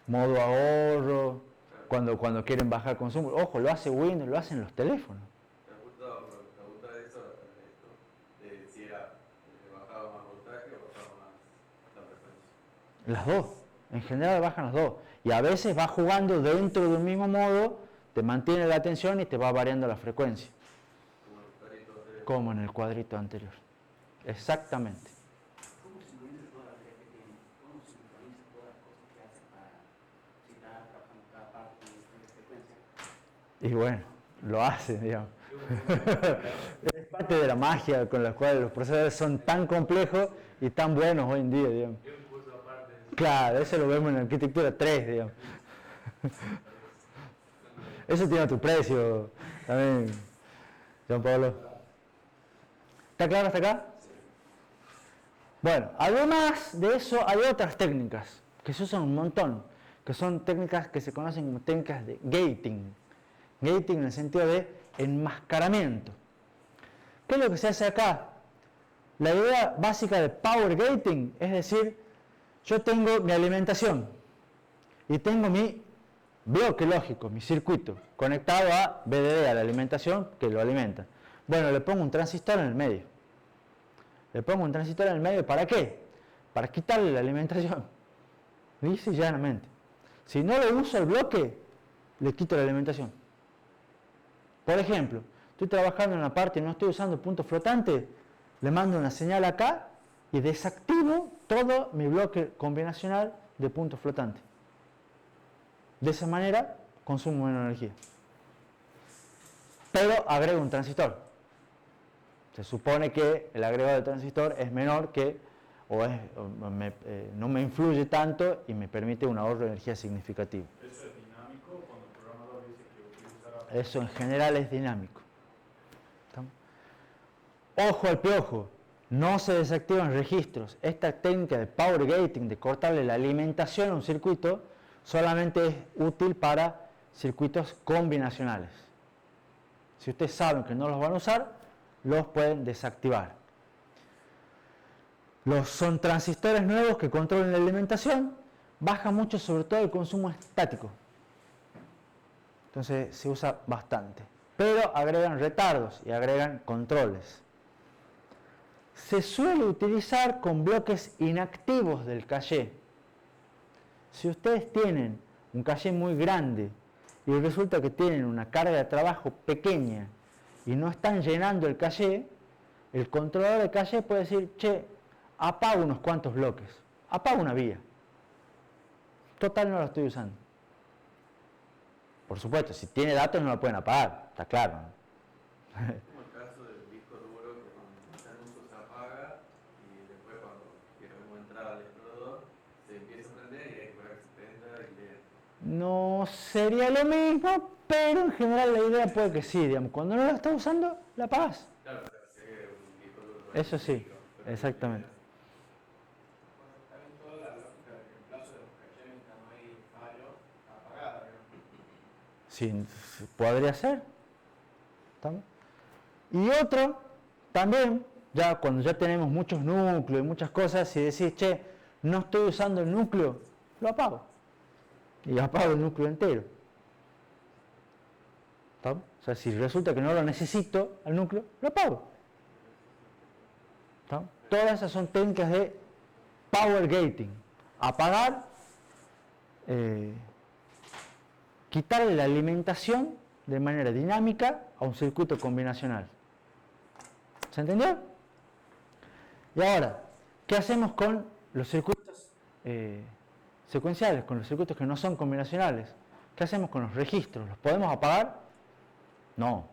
Modo ahorro, cuando quieren bajar consumo. Ojo, lo hace Windows, lo hacen los teléfonos. Me gusta eso, de si era bajaba más voltaje o bajaba más la frecuencia. Las dos. En general bajan las dos. Y a veces va jugando dentro de un mismo modo, te mantiene la tensión y te va variando la frecuencia. Como en el cuadrito anterior. Exactamente. ¿Cómo sincroniza todas las tareas que tiene? ¿Cómo sincroniza todas las cosas que hace para si está trabajando cada parte en frecuencia? Y bueno, lo hace, digamos. Es parte de la magia con la cual los procesadores son tan complejos y tan buenos hoy en día, digamos. Claro, eso lo vemos en arquitectura 3, digamos. Eso tiene otro precio también, Juan Pablo. ¿Está claro hasta acá? Bueno, además de eso hay otras técnicas que se usan un montón, que son técnicas que se conocen como técnicas de gating. Gating en el sentido de enmascaramiento. ¿Qué es lo que se hace acá? La idea básica de power gating es decir, yo tengo mi alimentación y tengo mi bloque lógico, mi circuito, conectado a BDD, a la alimentación que lo alimenta. Bueno, le pongo un transistor en el medio. Le pongo un transistor en el medio, ¿para qué? Para quitarle la alimentación. Dice llanamente. Si no lo uso el bloque, le quito la alimentación. Por ejemplo, estoy trabajando en una parte y no estoy usando punto flotante, le mando una señal acá y desactivo todo mi bloque combinacional de puntos flotantes. De esa manera consumo menos energía. Pero agrego un transistor. Se supone que el agregado de transistor es menor que no me influye tanto y me permite un ahorro de energía significativo. ¿Eso es dinámico cuando el programador dice que utilizará? Eso en general es dinámico. ¿Estamos? Ojo al piojo, no se desactivan registros. Esta técnica de power gating, de cortarle la alimentación a un circuito, solamente es útil para circuitos combinacionales. Si ustedes saben que no los van a usar, los pueden desactivar. Son transistores nuevos que controlan la alimentación, baja mucho sobre todo el consumo estático. Entonces se usa bastante. Pero agregan retardos y agregan controles. Se suele utilizar con bloques inactivos del caché. Si ustedes tienen un caché muy grande y resulta que tienen una carga de trabajo pequeña y no están llenando el caché, el controlador de caché puede decir, che, apago unos cuantos bloques, apago una vía. Total, no la estoy usando. Por supuesto, si tiene datos no la pueden apagar, está claro, ¿no? Como el caso del disco duro que cuando está en uso se apaga y después cuando queremos entrar al explorador se empieza a prender y hay que esperar que se prenda y leer. No sería lo mismo, pero en general la idea puede que sí, digamos, cuando no la estás usando, la apagas. Claro, o sea, si hay un disco duro. Eso sí, exactamente. También toda la lógica de reemplazo de los cachés mientras no hay fallo apagada, ¿no? Sí, podría ser. ¿Estamos? Y otro, también, ya cuando ya tenemos muchos núcleos y muchas cosas, si decís, che, no estoy usando el núcleo, lo apago. Y apago el núcleo entero. ¿Estamos? O sea, si resulta que no lo necesito al núcleo, lo apago. ¿Estamos? Todas esas son técnicas de power gating. Apagar, quitarle la alimentación de manera dinámica a un circuito combinacional. ¿Se entendió? Y ahora, ¿qué hacemos con los circuitos secuenciales, con los circuitos que no son combinacionales? ¿Qué hacemos con los registros? ¿Los podemos apagar? No,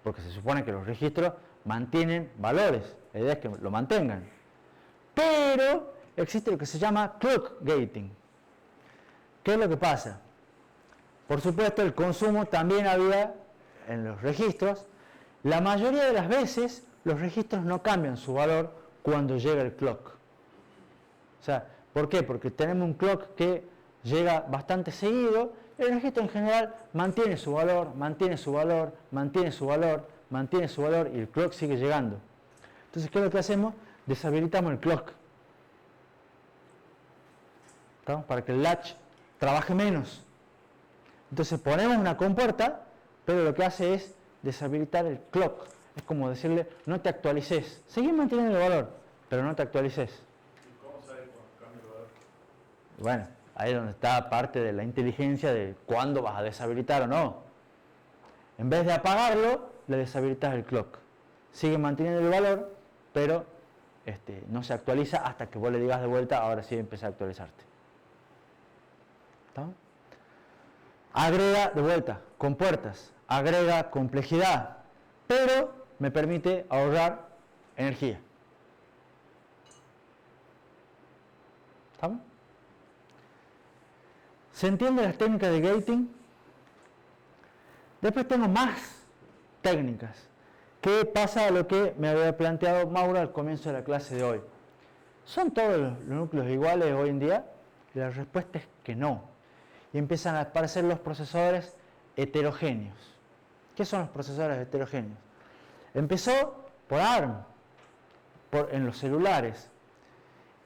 porque se supone que los registros mantienen valores. La idea es que lo mantengan. Pero existe lo que se llama clock gating. ¿Qué es lo que pasa? Por supuesto, el consumo también había en los registros. La mayoría de las veces, los registros no cambian su valor cuando llega el clock. O sea, ¿por qué? Porque tenemos un clock que llega bastante seguido. El registro en general mantiene su valor, mantiene su valor, mantiene su valor, mantiene su valor y el clock sigue llegando. Entonces, ¿qué es lo que hacemos? Deshabilitamos el clock. ¿Estamos? Para que el latch trabaje menos. Entonces ponemos una compuerta, pero lo que hace es deshabilitar el clock. Es como decirle, no te actualices. Seguís manteniendo el valor, pero no te actualices. ¿Y cómo sabe cuando cambia el valor? Bueno, ahí es donde está parte de la inteligencia de cuándo vas a deshabilitar o no. En vez de apagarlo, le deshabilitas el clock. Sigue manteniendo el valor, pero no se actualiza hasta que vos le digas de vuelta, ahora sí empieza a actualizarte. ¿Estamos? Agrega de vuelta compuertas, agrega complejidad, pero me permite ahorrar energía. ¿Estamos? ¿Se entiende las técnicas de gating? Después tengo más técnicas. ¿Qué pasa a lo que me había planteado Mauro al comienzo de la clase de hoy? ¿Son todos los núcleos iguales hoy en día? Y la respuesta es que no. Y empiezan a aparecer los procesadores heterogéneos. ¿Qué son los procesadores heterogéneos? Empezó por ARM, en los celulares.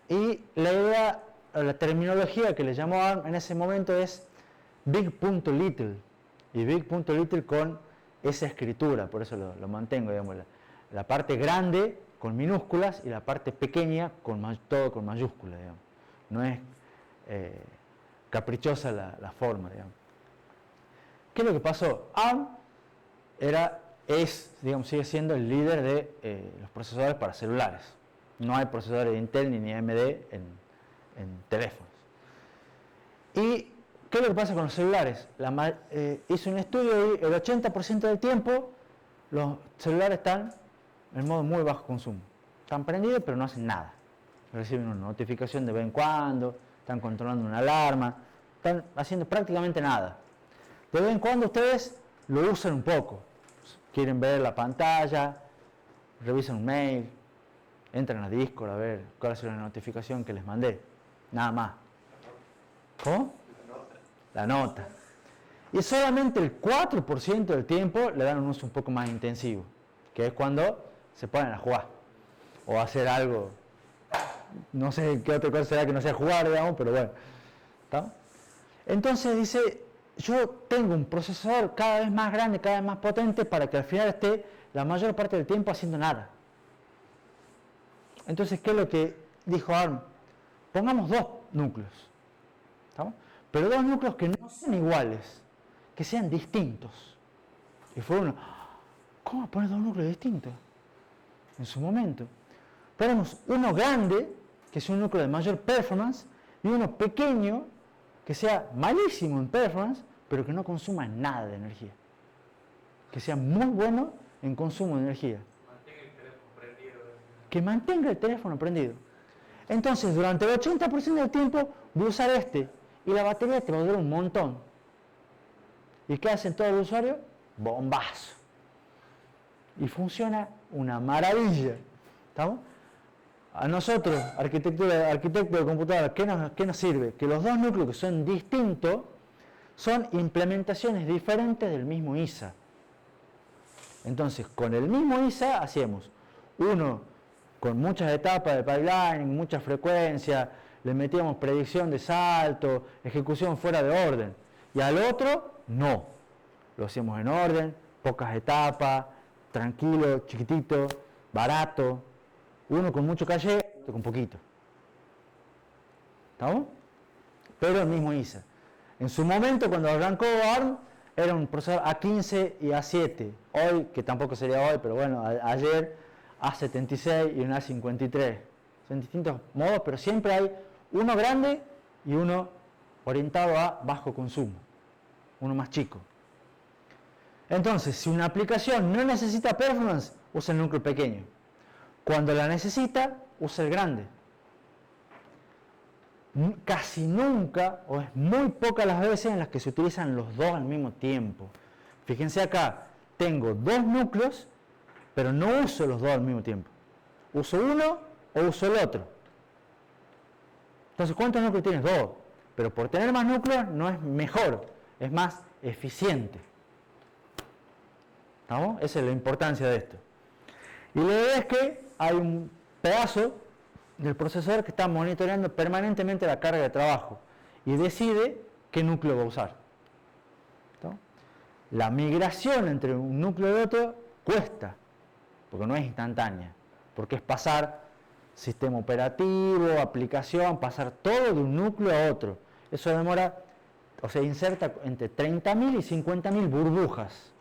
Y la idea, la terminología que le llamó ARM en ese momento es big.little. Y big.little con esa escritura, por eso lo mantengo, digamos, la parte grande con minúsculas y la parte pequeña todo con mayúsculas, digamos. No es caprichosa la forma, digamos. ¿Qué es lo que pasó? ARM sigue siendo el líder de los procesadores para celulares. No hay procesadores de Intel ni AMD en teléfonos. ¿Y qué es lo que pasa con los celulares? Hice un estudio y el 80% del tiempo los celulares están en modo muy bajo consumo. Están prendidos pero no hacen nada. reciben una notificación de vez en cuando, están controlando una alarma, están haciendo prácticamente nada. De vez en cuando ustedes lo usan un poco, quieren ver la pantalla, revisan un mail, entran a Discord a ver cuál es la notificación que les mandé, nada más. ¿Cómo? La nota. Y solamente el 4% del tiempo le dan un uso un poco más intensivo, que es cuando se ponen a jugar o a hacer algo, no sé qué otra cosa será que no sea jugar, digamos, pero bueno. ¿Está? Entonces dice, yo tengo un procesador cada vez más grande, cada vez más potente para que al final esté la mayor parte del tiempo haciendo nada. Entonces, ¿qué es lo que dijo ARM? Pongamos dos núcleos, ¿está? Pero dos núcleos que no sean iguales, que sean distintos. Y fue uno, ¿cómo poner dos núcleos distintos? En su momento. Ponemos uno grande, que es un núcleo de mayor performance, y uno pequeño, que sea malísimo en performance, pero que no consuma nada de energía. Que sea muy bueno en consumo de energía. Mantenga el teléfono prendido. Que mantenga el teléfono prendido. Entonces, durante el 80% del tiempo voy a usar este, y la batería te va a durar un montón. ¿Y qué hacen todos los usuarios? Bombazo. Y funciona una maravilla. ¿Estamos? A nosotros, arquitectos de computadora, ¿qué nos sirve? Que los dos núcleos que son distintos son implementaciones diferentes del mismo ISA. Entonces, con el mismo ISA hacemos uno con muchas etapas de pipeline, mucha frecuencia, le metíamos predicción de salto, ejecución fuera de orden. Y al otro, no. Lo hacemos en orden, pocas etapas, tranquilo, chiquitito, barato. Uno con mucho caché, otro con poquito. ¿Estamos? Pero el mismo ISA. En su momento, cuando arrancó ARM, era un procesador A15 y A7. Hoy, que tampoco sería hoy, pero bueno, ayer, A76 y un A53. Son distintos modos, pero siempre hay uno grande y uno orientado a bajo consumo. Uno más chico. Entonces, si una aplicación no necesita performance, usa el núcleo pequeño. Cuando la necesita, usa el grande. Casi nunca, o es muy pocas las veces en las que se utilizan los dos al mismo tiempo. Fíjense acá, tengo dos núcleos, pero no uso los dos al mismo tiempo. Uso uno o uso el otro. Entonces, ¿cuántos núcleos tienes? Dos. Pero por tener más núcleos no es mejor, es más eficiente. ¿Estamos? Esa es la importancia de esto. Y la idea es que hay un pedazo del procesador que está monitoreando permanentemente la carga de trabajo y decide qué núcleo va a usar. ¿Está? La migración entre un núcleo y otro cuesta, porque no es instantánea, porque es pasar sistema operativo, aplicación, pasar todo de un núcleo a otro. Eso demora, o sea, inserta entre 30.000 y 50.000 burbujas.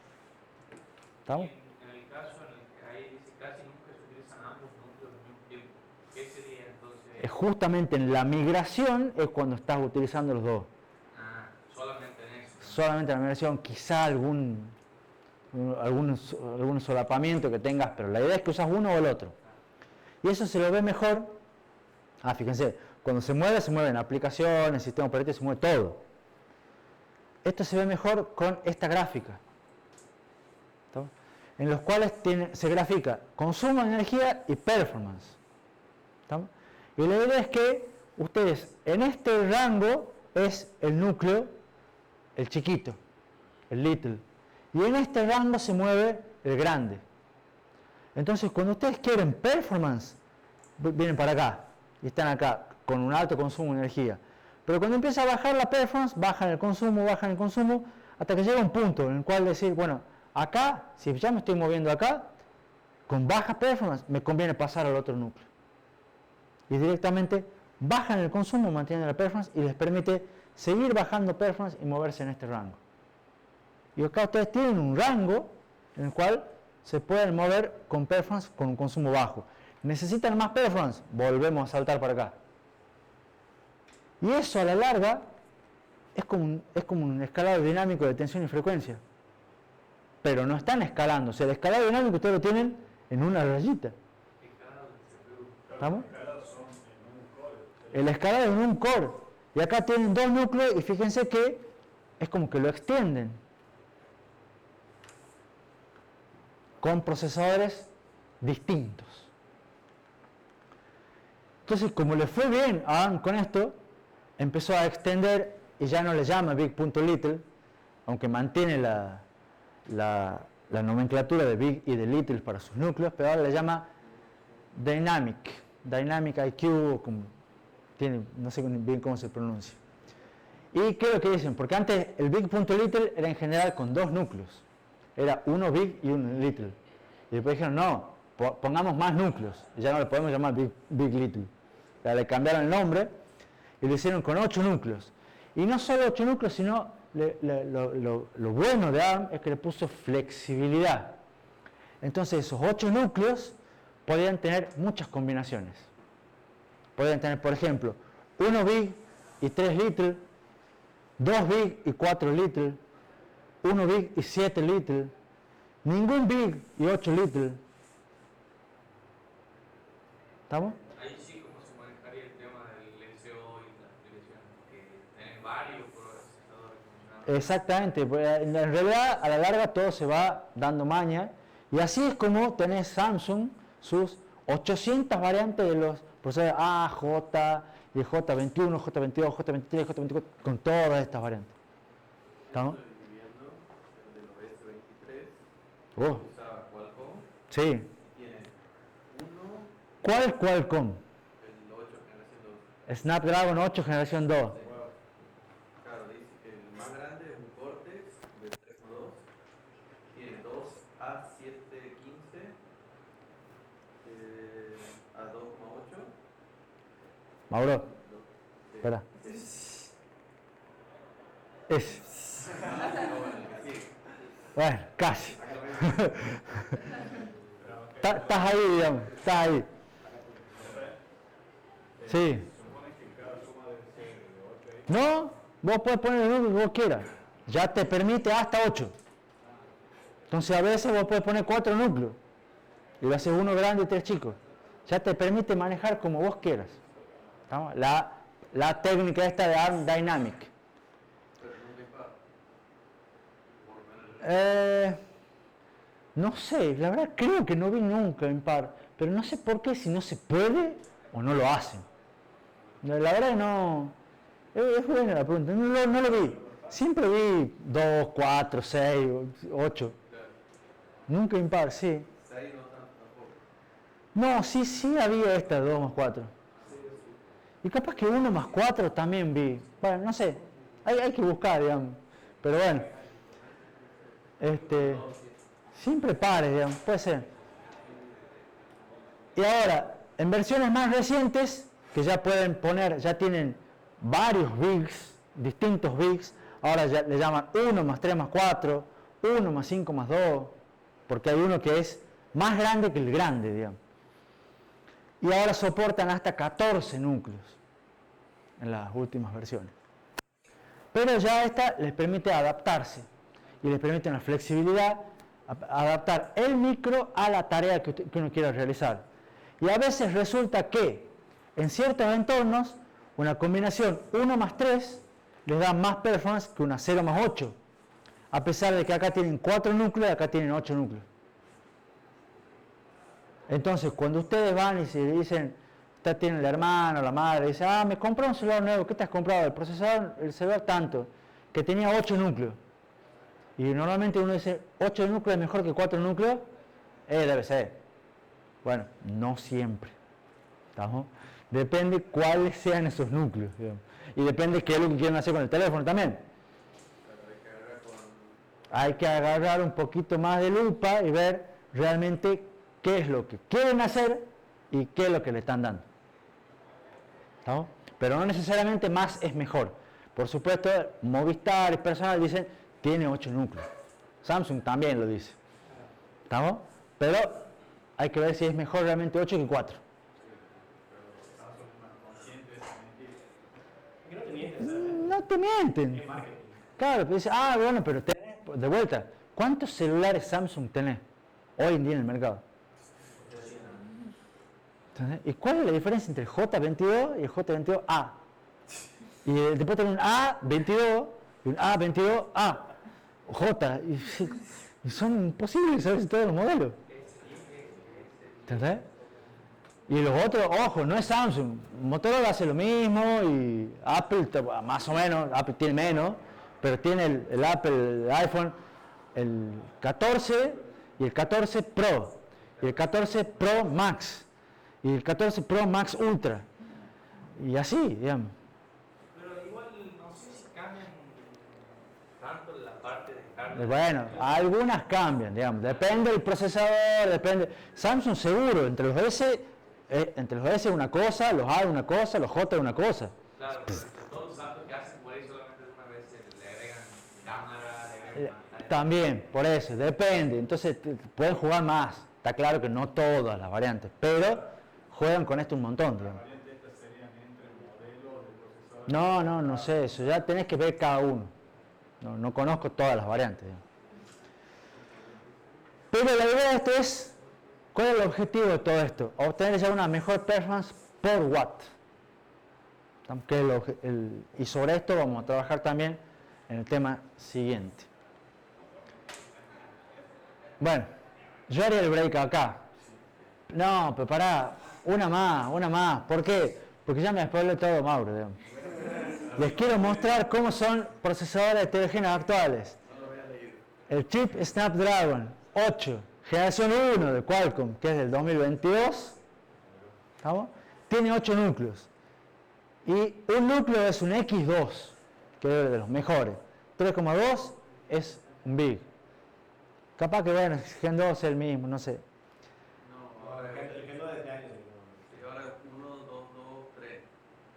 ¿Estamos? En el caso en el que ahí dice casi nunca se utilizan ambos núcleos al mismo tiempo, ¿qué sería entonces? Es justamente en la migración es cuando estás utilizando los dos. Solamente en eso. Solamente en la migración, quizá algún solapamiento que tengas, pero la idea es que usas uno o el otro. Y eso se lo ve mejor. Fíjense, cuando se mueven aplicaciones, sistema operativo, se mueve todo. Esto se ve mejor con esta gráfica, ¿está? En los cuales se grafica consumo de energía y performance. ¿Está? Y la idea es que ustedes, en este rango es el núcleo, el chiquito, el little. Y en este rango se mueve el grande. Entonces, cuando ustedes quieren performance, vienen para acá y están acá con un alto consumo de energía. Pero cuando empieza a bajar la performance, bajan el consumo, hasta que llega un punto en el cual decir, bueno, acá, si ya me estoy moviendo acá, con baja performance, me conviene pasar al otro núcleo. Y directamente bajan el consumo, mantienen la performance y les permite seguir bajando performance y moverse en este rango. Y acá ustedes tienen un rango en el cual se pueden mover con performance con un consumo bajo. ¿Necesitan más performance? Volvemos a saltar para acá. Y eso a la larga es como un escalado dinámico de tensión y frecuencia. Pero no están escalando. O sea, el escalado dinámico ustedes lo tienen en una rayita. Los ¿Estamos? escalados son El escalar en un core. Y acá tienen 2 núcleos y fíjense que es como que lo extienden. Con procesadores distintos. Entonces, como le fue bien a ARM con esto, empezó a extender y ya no le llama big.little, aunque mantiene la nomenclatura de big y de little para sus núcleos, pero ahora le llama Dynamic IQ, como tiene, no sé bien cómo se pronuncia. ¿Y qué es lo que dicen? Porque antes el big.little era en general con 2 núcleos. Era uno big y uno little. Y después dijeron, no, pongamos más núcleos. Y ya no le podemos llamar big little. O sea, le cambiaron el nombre y lo hicieron con 8 núcleos. Y no solo 8 núcleos, sino lo bueno de ARM es que le puso flexibilidad. Entonces esos 8 núcleos podían tener muchas combinaciones. Podían tener, por ejemplo, 1 big y 3 little, 2 big y 4 little, 1 big y 7 little, ningún big y 8 little. ¿Estamos? Ahí sí, ¿cómo se manejaría el tema del SO y las direcciones? Que tenés varios procesadores funcionando. Exactamente, pues, en realidad a la larga todo se va dando maña y así es como tenés Samsung sus 800 variantes de los procesadores A, J, y J21, J22, J23, J24, con todas estas variantes. ¿Estamos? Estoy viviendo el de los S23, Oh, usaba Qualcomm, sí. y tiene uno, ¿Cuál Qualcomm? el 8 generación 2. Snapdragon 8 generación 2. Claro, dice que el más grande es un Cortex de 3.2, tiene 2 A715, a 2.8. Mauro, espera. Es. Bueno, casi. Estás ahí, digamos, estás ahí. Sí. Supone que cada suma debe ser de 8 y No, vos puedes poner el número que vos quieras. Ya te permite hasta 8. Entonces a veces vos puedes poner 4 núcleos. Y lo haces uno grande y 3 chicos. Ya te permite manejar como vos quieras. ¿Estamos? La técnica esta de ARM Dynamic. No sé, la verdad creo que no vi nunca impar. Pero no sé por qué, si no se puede o no lo hacen. La verdad que no. Es buena la pregunta, no lo vi. Siempre vi 2, 4, 6, 8. Nunca impar, sí. 6 no tampoco. No, sí había esta de 2 más 4. Y capaz que 1 más 4 también vi. Bueno, no sé. Hay que buscar, digamos. Pero bueno. Siempre pares, digamos. Puede ser. Y ahora, en versiones más recientes, que ya pueden poner, ya tienen varios bigs, distintos bigs, ahora ya le llaman 1 más 3 más 4, 1 más 5 más 2, porque hay uno que es más grande que el grande, digamos. Y ahora soportan hasta 14 núcleos en las últimas versiones. Pero ya esta les permite adaptarse y les permite una flexibilidad, adaptar el micro a la tarea que uno quiera realizar. Y a veces resulta que en ciertos entornos una combinación 1 más 3 les da más performance que una 0 más 8, a pesar de que acá tienen 4 núcleos y acá tienen 8 núcleos. Entonces, cuando ustedes van y se dicen, usted tiene el hermano, la madre, dice, me compré un celular nuevo, ¿qué te has comprado? El procesador, el celular tanto, que tenía 8 núcleos. Y normalmente uno dice, 8 núcleos es mejor que 4 núcleos, debe ser. Bueno, no siempre. ¿Estamos? Depende cuáles sean esos núcleos, digamos. Y depende qué es lo que quieren hacer con el teléfono también. Hay que agarrar un poquito más de lupa y ver realmente qué es lo que quieren hacer y qué es lo que le están dando. ¿Estamos? Pero no necesariamente más es mejor. Por supuesto, Movistar y Personal dicen, tiene 8 núcleos. Samsung también lo dice. ¿Estamos? Pero hay que ver si es mejor realmente 8 que 4. No te mienten. Claro, pero dice, bueno, pero tenés, de vuelta, ¿cuántos celulares Samsung tenés hoy en día en el mercado? ¿Entendés? ¿Y cuál es la diferencia entre el J22 y el J22A? Y después tengo un A22 y un A22A. J. Y son imposibles saber todos los modelos. ¿Entendés? Y los otros, ojo, no es Samsung. Motorola hace lo mismo y Apple, más o menos, Apple tiene menos, pero tiene el Apple, el iPhone, el 14 y el 14 Pro, y el 14 Pro Max, y el 14 Pro Max Ultra. Y así, digamos. Pero igual no sé si cambian tanto la parte de hardware. Bueno, algunas cambian, digamos. Depende del procesador, depende. Samsung seguro, entre los S una cosa, los A una cosa, los J una cosa. Claro, pero todos los datos que hacen por ahí solamente una vez le agregan cámara, le agregan pantalla. También, por eso, depende. Entonces pueden jugar más. Está claro que no todas las variantes, pero juegan con esto un montón, digamos. ¿Las variantes estas serían entre modelos de procesadores? No sé eso. Ya tenés que ver cada uno. No conozco todas las variantes, digamos. Pero la idea de esto es, ¿cuál es el objetivo de todo esto? Obtener ya una mejor performance por watt. Y sobre esto vamos a trabajar también en el tema siguiente. Bueno, yo haría el break acá. No, pero pará, una más. ¿Por qué? Porque ya me spoilé todo, Mauro, digamos. Les quiero mostrar cómo son procesadores heterogéneos actuales. El chip Snapdragon 8, generación 1 de Qualcomm, que es del 2022, ¿estamos? Tiene 8 núcleos. Y un núcleo es un X2, que es de los mejores. 3,2 es un Big. Capaz que, bueno, Gen 2 es el mismo, no sé. No, ahora El que no es de años. y ahora 1, 2, 2, 3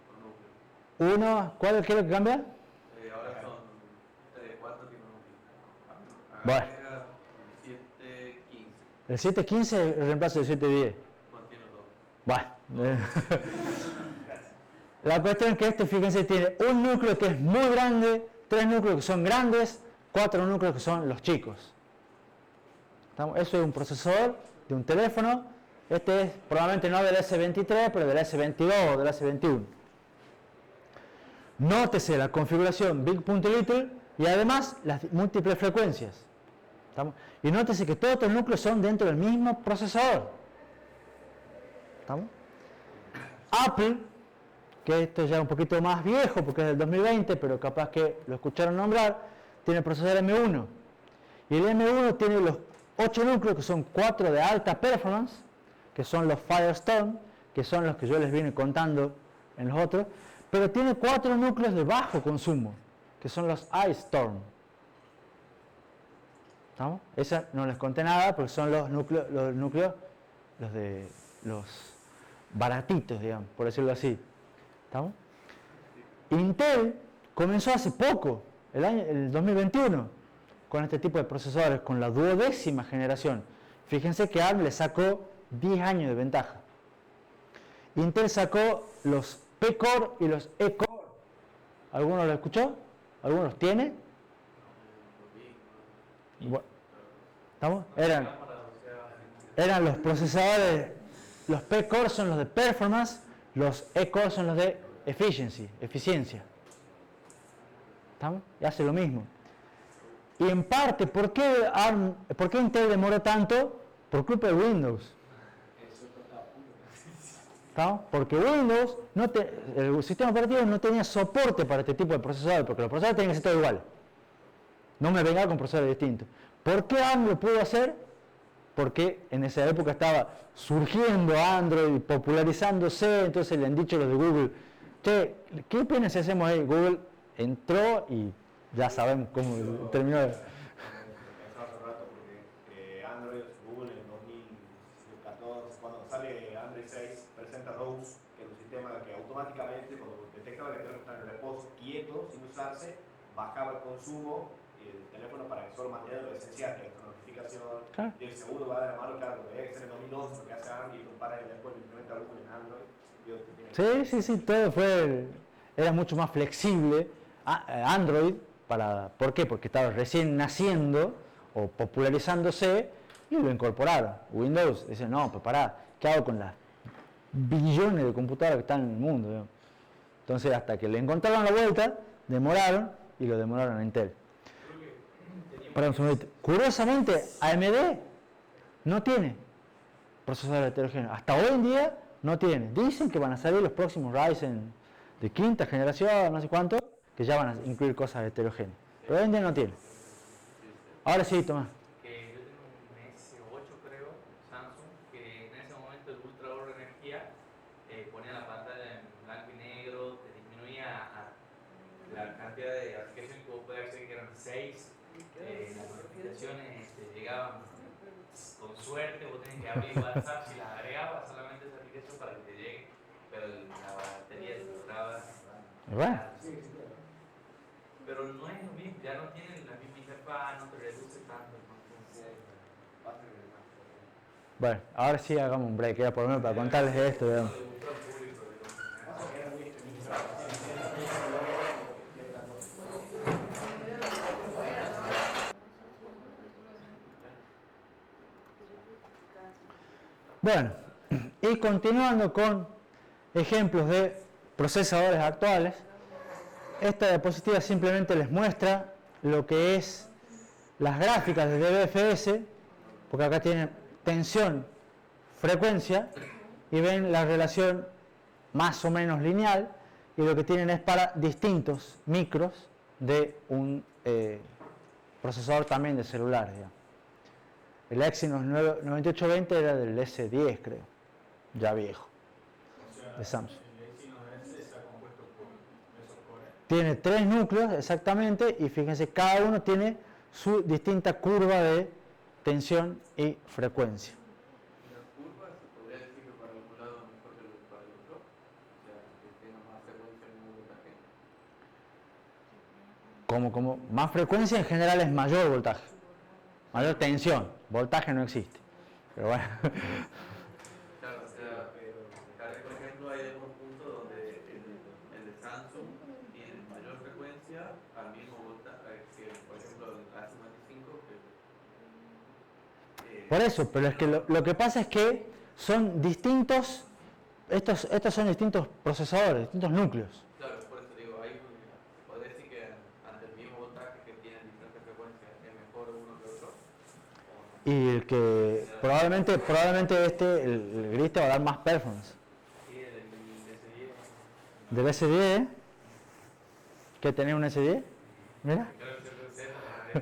con núcleo. Uno, ¿cuál quiero que cambie? Ahora son 3, 4 tiene núcleo. Bueno. Era 7, 15. El 715 reemplazo del 710. Mantiene 2. Bueno. La cuestión es que este, fíjense, tiene un núcleo que es muy grande, 3 núcleos que son grandes, 4 núcleos que son los chicos. Eso es un procesador de un teléfono. Este es probablemente no del S23, pero del S22 o del S21. Nótese la configuración Big.Little y además las múltiples frecuencias. ¿Estamos? Y nótese que todos estos núcleos son dentro del mismo procesador. ¿Estamos? Apple, que esto ya es un poquito más viejo porque es del 2020, pero capaz que lo escucharon nombrar, tiene el procesador M1. Y el M1 tiene los 8 núcleos, que son 4 de alta performance, que son los Firestone, que son los que yo les vine contando en los otros, pero tiene 4 núcleos de bajo consumo, que son los Ice Storm. ¿Estamos? Esa no les conté nada porque son los núcleos los baratitos, digamos, por decirlo así. ¿Estamos? Intel comenzó hace poco, el 2021, con este tipo de procesadores, con la 12ª generación. Fíjense que ARM le sacó 10 años de ventaja. Intel sacó los P-Core y los E-Core. ¿Alguno lo escuchó? ¿Alguno los tiene? Bueno, ¿estamos? Eran los procesadores, los P-Core son los de performance, los E-Core son los de eficiencia. ¿Estamos? Y hace lo mismo. Y en parte, ¿por qué Intel demoró tanto? Por culpa de Windows. ¿Estamos? Porque Windows, el sistema operativo no tenía soporte para este tipo de procesadores, porque los procesadores tenían que ser todos iguales. No me venga con procesadores distintos. ¿Por qué ARM lo pudo hacer? Porque en esa época estaba surgiendo Android, popularizándose, entonces le han dicho los de Google, che, ¿qué pena si hacemos ahí? Google entró y ya sabemos cómo terminó. Pensaba hace rato porque Android, Google en 2014, cuando sale Android 6, presenta Rose, que es un sistema que automáticamente, cuando detectaba que el teléfono estaba en reposo quieto, sin usarse, bajaba el consumo del teléfono para que solo mantenga lo esencial, que es una notificación, Claro. y el seguro va de la mano, claro, porque debe ser en 2012, porque hace ARM y compara y después lo implementa Google en Android. Sí, todo era mucho más flexible. Android, ¿por qué? Porque estaba recién naciendo o popularizándose y lo incorporaron. Windows dice, no, pues pará, ¿qué hago con las billones de computadoras que están en el mundo, digamos. Entonces, hasta que le encontraron la vuelta, demoraron y lo demoraron a Intel. Perdón, un segundito. Curiosamente, AMD no tiene procesadores heterogéneos. Hasta hoy en día no tiene. Dicen que van a salir los próximos Ryzen de quinta generación, no sé cuánto, que ya van a incluir cosas heterogéneas. Pero hoy en día no tiene. Ahora sí, Tomás. Que yo tengo un S8 creo, Samsung, que en ese momento el ultra ahorro de energía ponía la pantalla en blanco y negro, te disminuía la cantidad de aplicaciones que vos podías hacer, que eran 6, las notificaciones llegaban con suerte, vos tenés que abrir WhatsApp, si las agregabas solamente esa aplicación para que te llegue, pero la batería te duraba. Bueno. Pero no es lo mismo, ya no tienen la misma interfaz, no te reduce tanto el Bueno, ahora sí hagamos un break, era por lo menos para contarles esto, digamos. Bueno, y continuando con ejemplos de procesadores actuales, esta diapositiva simplemente les muestra lo que es las gráficas de DBFS, porque acá tienen tensión, frecuencia, y ven la relación más o menos lineal, y lo que tienen es para distintos micros de un procesador también de celular, digamos. El Exynos 9820 era del S10, creo, ya viejo, de Samsung. El Exynos S está compuesto por esos cores. Tiene 3 núcleos exactamente, y fíjense, cada uno tiene su distinta curva de tensión y frecuencia. ¿La curva se podría decir que para un lado mejor que para el otro? O sea, que tenga más frecuencia en un voltaje. Como más frecuencia en general es mayor voltaje, mayor tensión, voltaje no existe. Pero bueno, Claro, o sea, por ejemplo, hay algunos puntos donde el de Samsung tiene mayor frecuencia al mismo voltaje que, por ejemplo, el A55. por eso, pero es que lo que pasa es que son distintos, estos son distintos procesadores, distintos núcleos. Claro, por eso digo, se podría decir que ante el mismo voltaje que tienen diferentes frecuencias es mejor uno que otro. Y el que probablemente el gris te va a dar más performance. Sí, el Del S10, ¿que tenés un S10? Mira. O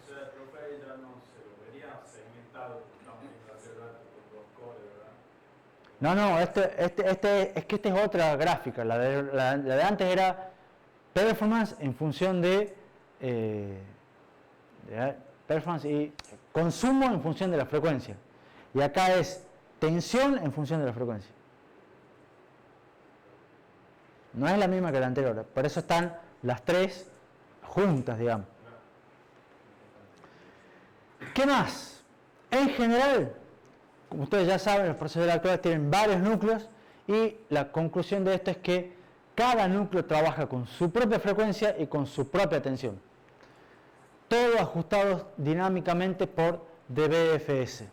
sea, el profe ya no se lo vería segmentado, estamos viendo hace rato, por los cores, ¿verdad? No, es que esta es otra gráfica. La de antes era performance en función de performance y consumo en función de la frecuencia. Y acá es tensión en función de la frecuencia. No es la misma que la anterior, por eso están las tres juntas, digamos. ¿Qué más? En general, como ustedes ya saben, los procesadores actuales tienen varios núcleos y la conclusión de esto es que cada núcleo trabaja con su propia frecuencia y con su propia tensión. Todo ajustado dinámicamente por DBFS,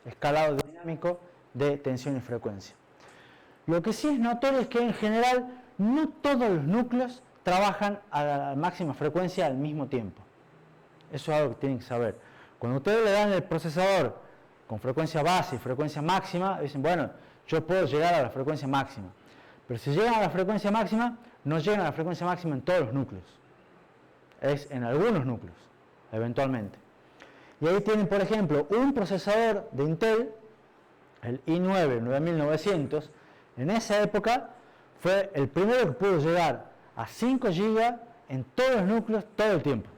escalado dinámico de tensión y frecuencia. Lo que sí es notorio es que en general no todos los núcleos trabajan a la máxima frecuencia al mismo tiempo. Eso es algo que tienen que saber. Cuando ustedes le dan el procesador con frecuencia base y frecuencia máxima, dicen, bueno, yo puedo llegar a la frecuencia máxima. Pero si llegan a la frecuencia máxima, no llegan a la frecuencia máxima en todos los núcleos. Es en algunos núcleos, eventualmente. Y ahí tienen, por ejemplo, un procesador de Intel, el i9 9900, en esa época fue el primero que pudo llegar a 5 GB en todos los núcleos todo el tiempo.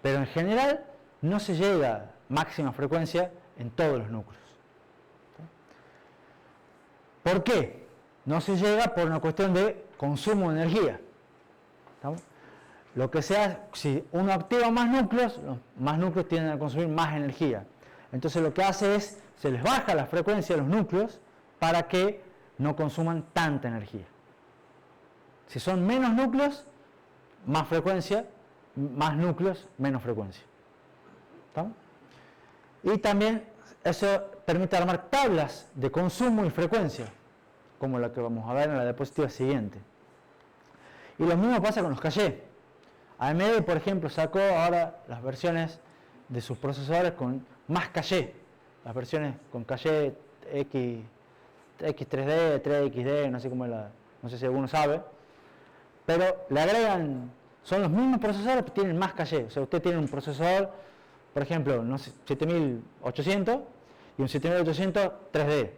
Pero en general no se llega a máxima frecuencia en todos los núcleos. ¿Por qué? No se llega por una cuestión de consumo de energía. ¿Estamos? Lo que sea, si uno activa más núcleos, los más núcleos tienden a consumir más energía. Entonces lo que hace es, se les baja la frecuencia de los núcleos para que no consuman tanta energía. Si son menos núcleos, más frecuencia, más núcleos, menos frecuencia. ¿Estamos? Y también eso permite armar tablas de consumo y frecuencia, como la que vamos a ver en la diapositiva siguiente. Y lo mismo pasa con los cachés. AMD, por ejemplo, sacó ahora las versiones de sus procesadores con más caché. Las versiones con caché X3D, 3XD, no sé cómo es no sé si alguno sabe. Pero le agregan, son los mismos procesadores, pero tienen más caché. O sea, usted tiene un procesador, por ejemplo, no sé, 7800 y un 7800 3D.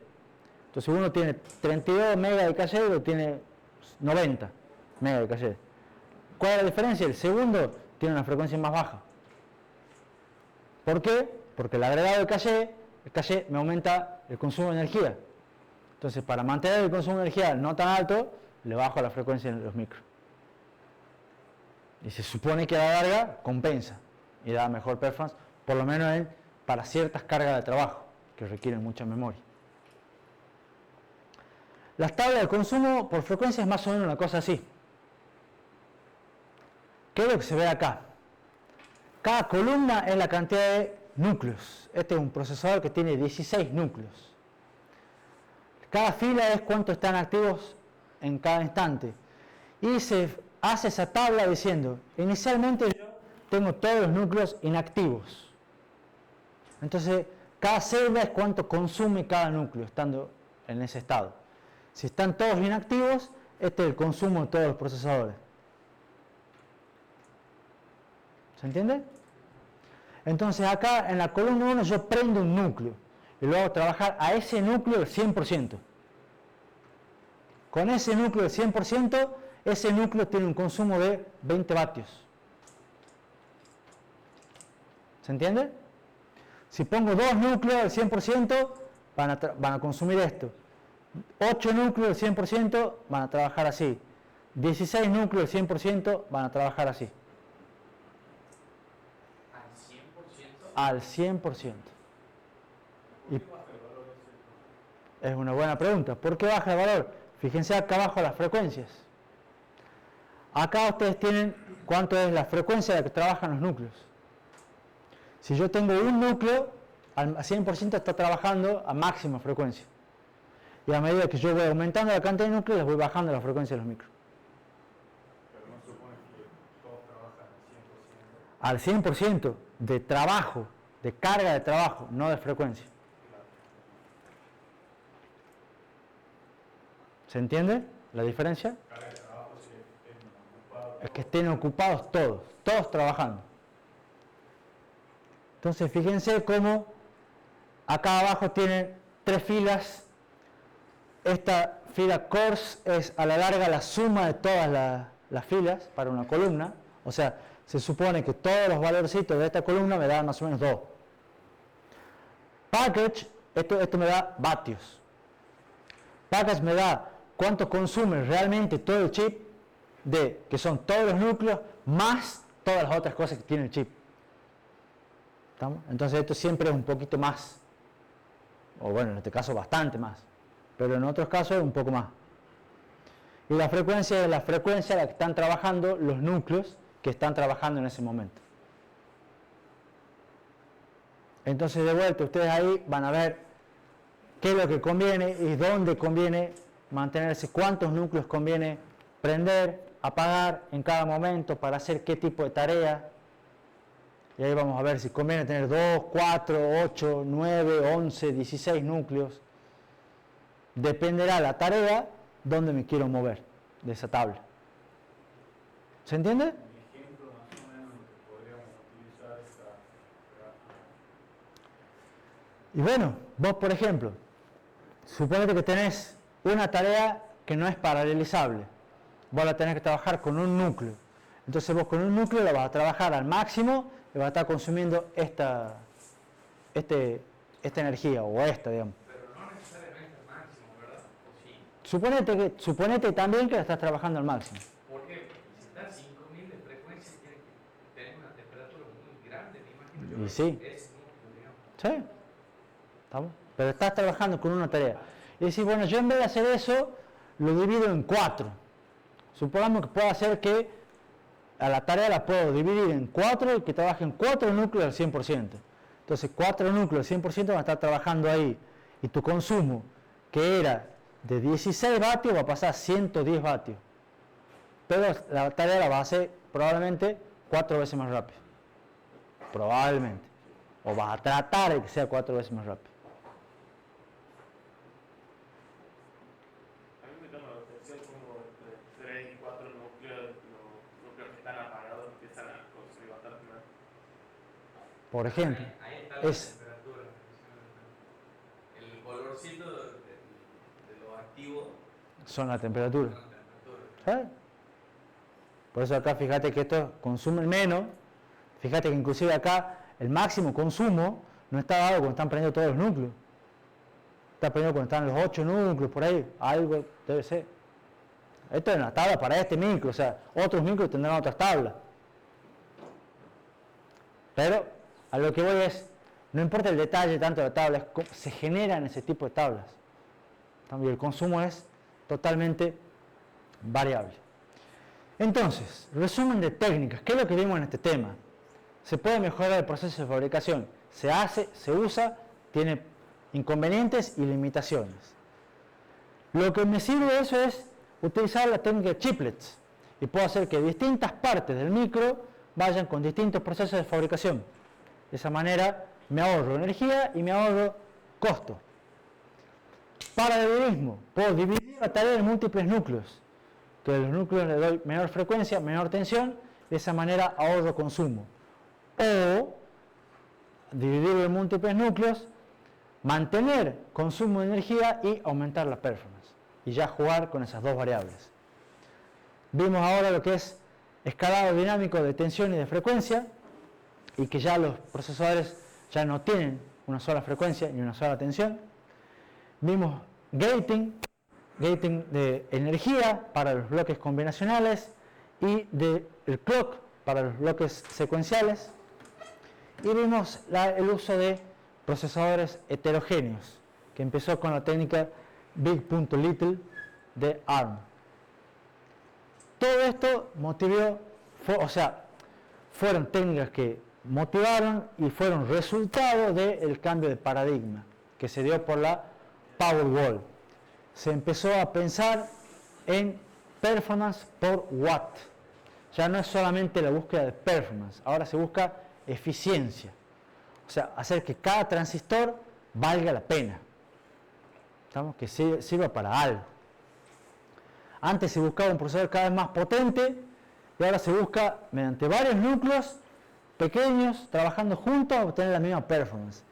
Entonces uno tiene 32 megas de caché y otro tiene 90 megas de caché. ¿Cuál es la diferencia? El segundo tiene una frecuencia más baja. ¿Por qué? Porque el agregado de el caché me aumenta el consumo de energía. Entonces, para mantener el consumo de energía no tan alto, le bajo la frecuencia en los micros. Y se supone que a la larga compensa y da mejor performance, por lo menos para ciertas cargas de trabajo que requieren mucha memoria. Las tablas de consumo por frecuencia es más o menos una cosa así. ¿Qué es lo que se ve acá? Cada columna es la cantidad de núcleos. Este es un procesador que tiene 16 núcleos. Cada fila es cuánto están activos en cada instante. Y se hace esa tabla diciendo, inicialmente yo tengo todos los núcleos inactivos. Entonces, cada celda es cuánto consume cada núcleo estando en ese estado. Si están todos inactivos, este es el consumo de todos los procesadores. ¿Se entiende? Entonces acá en la columna 1 yo prendo un núcleo y lo hago trabajar a ese núcleo al 100%. Con ese núcleo del 100%, ese núcleo tiene un consumo de 20 vatios. ¿Se entiende? Si pongo 2 núcleos al 100%, van a consumir esto. 8 núcleos al 100% van a trabajar así. 16 núcleos al 100% van a trabajar así. Al 100%. Y es una buena pregunta. ¿Por qué baja el valor? Fíjense acá abajo las frecuencias. Acá ustedes tienen cuánto es la frecuencia de la que trabajan los núcleos. Si yo tengo un núcleo, al 100% está trabajando a máxima frecuencia. Y a medida que yo voy aumentando la cantidad de núcleos, les voy bajando la frecuencia de los micros. Pero no supone que todos trabajan al 100%. Al 100% de trabajo, de carga de trabajo, no de frecuencia. ¿Se entiende la diferencia? Carga de trabajo, si estén ocupados. Es que estén ocupados todos trabajando. Entonces fíjense cómo acá abajo tienen 3 filas. Esta fila coarse es a la larga la suma de todas las filas para una columna. O sea, se supone que todos los valorcitos de esta columna me dan más o menos 2. Package, esto me da vatios. Package me da cuánto consume realmente todo el chip, que son todos los núcleos, más todas las otras cosas que tiene el chip. ¿Estamos? Entonces esto siempre es un poquito más, o bueno, en este caso bastante más, pero en otros casos es un poco más. Y la frecuencia es la frecuencia a la que están trabajando los núcleos que están trabajando en ese momento. Entonces de vuelta ustedes ahí van a ver qué es lo que conviene y dónde conviene mantenerse, cuántos núcleos conviene prender, apagar en cada momento para hacer qué tipo de tarea. Y ahí vamos a ver si conviene tener 2, 4, 8, 9, 11, 16 núcleos. Dependerá la tarea donde me quiero mover de esa tabla. ¿Se entiende? Y bueno, vos por ejemplo, suponete que tenés una tarea que no es paralelizable. Vos la tenés que trabajar con un núcleo. Entonces vos con un núcleo la vas a trabajar al máximo y vas a estar consumiendo esta energía, o esta, digamos. Pero no necesariamente al máximo, ¿verdad? ¿O sí? Suponete también que la estás trabajando al máximo. ¿Por qué? Porque si está a 5000 de frecuencia, tiene que tener una temperatura muy grande, me imagino. Y sí. Es núcleo, digamos. ¿Sí? ¿Estamos? Pero estás trabajando con una tarea. Y decís, bueno, yo en vez de hacer eso, lo divido en 4. Supongamos que puedo hacer que a la tarea la puedo dividir en 4 y que trabajen 4 núcleos al 100%. Entonces 4 núcleos 100% van a estar trabajando ahí. Y tu consumo, que era de 16 vatios, va a pasar a 110 vatios. Pero la tarea la va a hacer probablemente 4 veces más rápido. Probablemente. O vas a tratar de que sea 4 veces más rápido. A mí me llama la atención como entre 3 y 4 núcleos, los núcleos que están apagados empiezan a consumir bastante más. Por ejemplo, Ahí está la es temperatura. El colorcito de lo activo son la temperatura. es la temperatura. ¿Eh? Por eso acá fíjate que estos consumen menos. Fíjate que inclusive acá el máximo consumo no está dado cuando están prendiendo todos los núcleos. Está prendiendo cuando están los 8 núcleos por ahí. Algo debe ser. Esto es una tabla para este micro. O sea, otros micros tendrán otras tablas. Pero a lo que voy es, no importa el detalle tanto de la tabla, es cómo se generan ese tipo de tablas. También el consumo es totalmente variable. Entonces, resumen de técnicas. ¿Qué es lo que vimos en este tema? Se puede mejorar el proceso de fabricación. Se hace, se usa, tiene inconvenientes y limitaciones. Lo que me sirve de eso es utilizar la técnica de chiplets. Y puedo hacer que distintas partes del micro vayan con distintos procesos de fabricación. De esa manera me ahorro energía y me ahorro costo. Paralelismo. Puedo dividir la tarea en múltiples núcleos. Que a los núcleos le doy menor frecuencia, menor tensión. De esa manera ahorro consumo. O dividirlo en múltiples núcleos, mantener consumo de energía y aumentar la performance. Y ya jugar con esas dos variables. Vimos ahora lo que es escalado dinámico de tensión y de frecuencia, y que ya los procesadores ya no tienen una sola frecuencia ni una sola tensión. Vimos gating de energía para los bloques combinacionales y del clock para los bloques secuenciales. Y vimos el uso de procesadores heterogéneos, que empezó con la técnica Big.Little de ARM. Todo esto fueron técnicas que motivaron y fueron resultado del cambio de paradigma que se dio por la Powerwall. Se empezó a pensar en performance por watt. Ya no es solamente la búsqueda de performance, ahora se busca eficiencia. O sea, hacer que cada transistor valga la pena. ¿Estamos? Que sirva para algo. Antes se buscaba un procesador cada vez más potente y ahora se busca mediante varios núcleos pequeños trabajando juntos a obtener la misma performance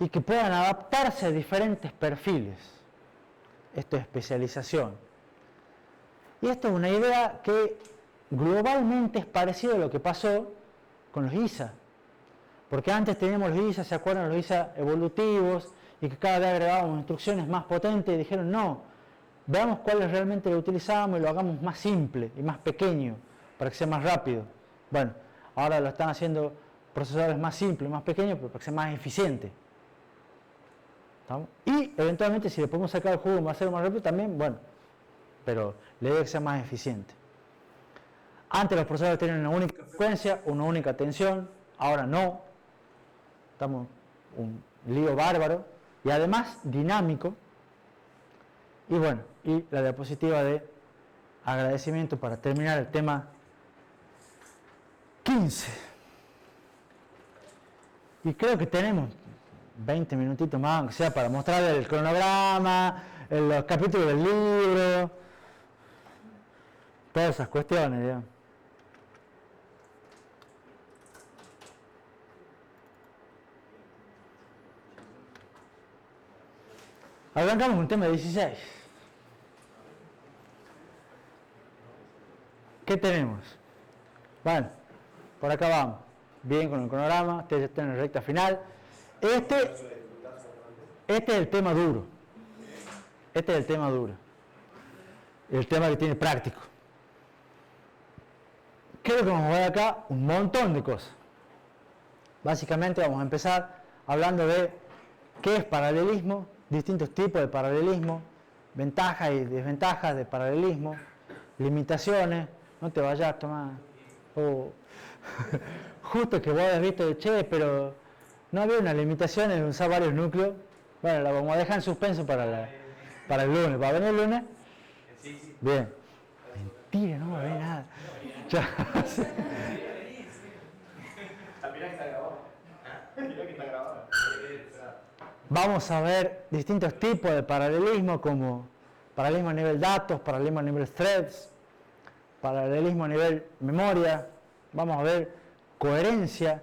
y que puedan adaptarse a diferentes perfiles. Esto es especialización. Y esto es una idea que globalmente es parecido a lo que pasó con los ISA. Porque antes teníamos los ISA, ¿se acuerdan? Los ISA evolutivos y que cada vez agregábamos instrucciones más potentes y dijeron no, veamos cuáles realmente lo utilizamos y lo hagamos más simple y más pequeño para que sea más rápido. Bueno, ahora lo están haciendo procesadores más simples, más pequeños, pero para que sea más eficiente. ¿Estamos? Y eventualmente si le podemos sacar el jugo más hacerlo más rápido también, bueno, pero le debe que sea más eficiente. Antes los procesadores tenían una única frecuencia, una única tensión, ahora no. Estamos un lío bárbaro y además dinámico. Y bueno, y la diapositiva de agradecimiento para terminar el tema 15. Y creo que tenemos 20 minutitos más, aunque sea para mostrar el cronograma, los capítulos del libro, todas esas cuestiones, digamos. Arrancamos con el tema 16. ¿Qué tenemos? Bueno, por acá vamos. Bien con el cronograma, ustedes ya están en la recta final. Este es el tema duro. Este es el tema duro. El tema que tiene práctico. ¿Qué es lo que vamos a ver acá? Un montón de cosas. Básicamente vamos a empezar hablando de qué es paralelismo, distintos tipos de paralelismo, ventajas y desventajas de paralelismo, limitaciones. No te vayas, Tomás. Oh. Justo que vos has visto de che, pero no había una limitación en usar varios núcleos. Bueno, la vamos a dejar en suspenso para el lunes. ¿Va a venir el lunes? Sí. Bien. Mentira, no va a venir nada. Ya. Mira que está grabado. Mira que está grabado. Vamos a ver distintos tipos de paralelismo, como paralelismo a nivel datos, paralelismo a nivel threads, paralelismo a nivel memoria. Vamos a ver coherencia,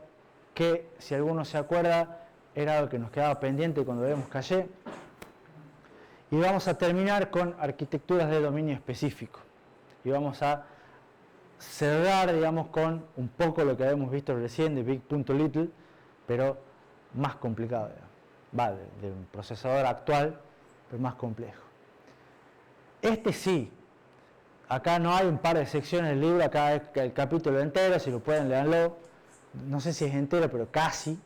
que si alguno se acuerda era algo que nos quedaba pendiente cuando vemos Caché. Y vamos a terminar con arquitecturas de dominio específico. Y vamos a cerrar, digamos, con un poco lo que habíamos visto recién de Big.Little, pero más complicado, digamos. Va, de un procesador actual, pero más complejo. Este sí, acá no hay un par de secciones del libro, acá es el capítulo entero, si lo pueden, leanlo. No sé si es entero, pero casi.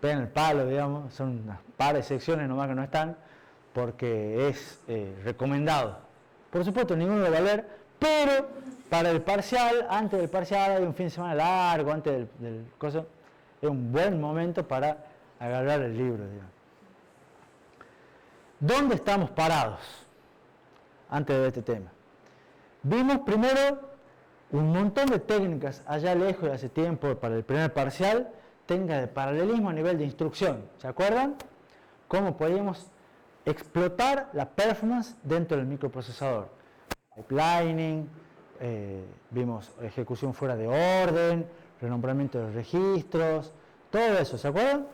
Pegan el palo, digamos, son unas par de secciones nomás que no están, porque es recomendado. Por supuesto, ninguno lo va a leer, pero para el parcial, antes del parcial hay un fin de semana largo, antes del coso, es un buen momento para agarrar el libro, digamos. ¿Dónde estamos parados antes de ver este tema? Vimos primero un montón de técnicas allá lejos de hace tiempo para el primer parcial, técnicas de paralelismo a nivel de instrucción. ¿Se acuerdan? Cómo podíamos explotar la performance dentro del microprocesador. Pipelining, vimos ejecución fuera de orden, renombramiento de registros, todo eso, ¿se acuerdan?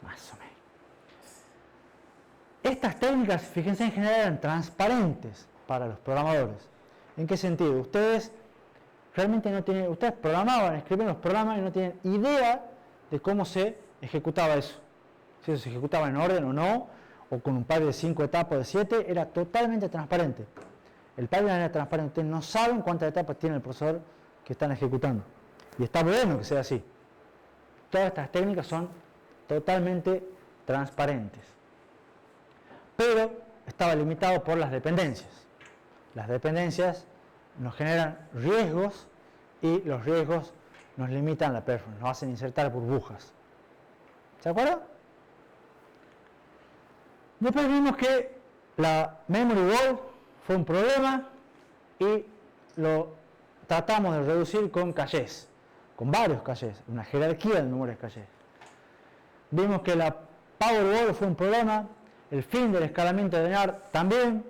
Más o menos. Estas técnicas, fíjense, en general eran transparentes para los programadores. ¿En qué sentido? Ustedes realmente no tienen, ustedes programaban, escribían los programas y no tienen idea de cómo se ejecutaba eso. Si eso se ejecutaba en orden o no, o con un pipeline de 5 etapas, de 7, era totalmente transparente. El pipeline era transparente, ustedes no saben cuántas etapas tiene el procesador que están ejecutando. Y está bueno que sea así. Todas estas técnicas son totalmente transparentes. Pero estaba limitado por las dependencias. Las dependencias nos generan riesgos y los riesgos nos limitan la performance, nos hacen insertar burbujas. ¿Se acuerdan? Después vimos que la memory wall fue un problema y lo tratamos de reducir con cachés, con varios cachés, una jerarquía de memorias cachés. Vimos que la power wall fue un problema, el fin del escalamiento de NAR también,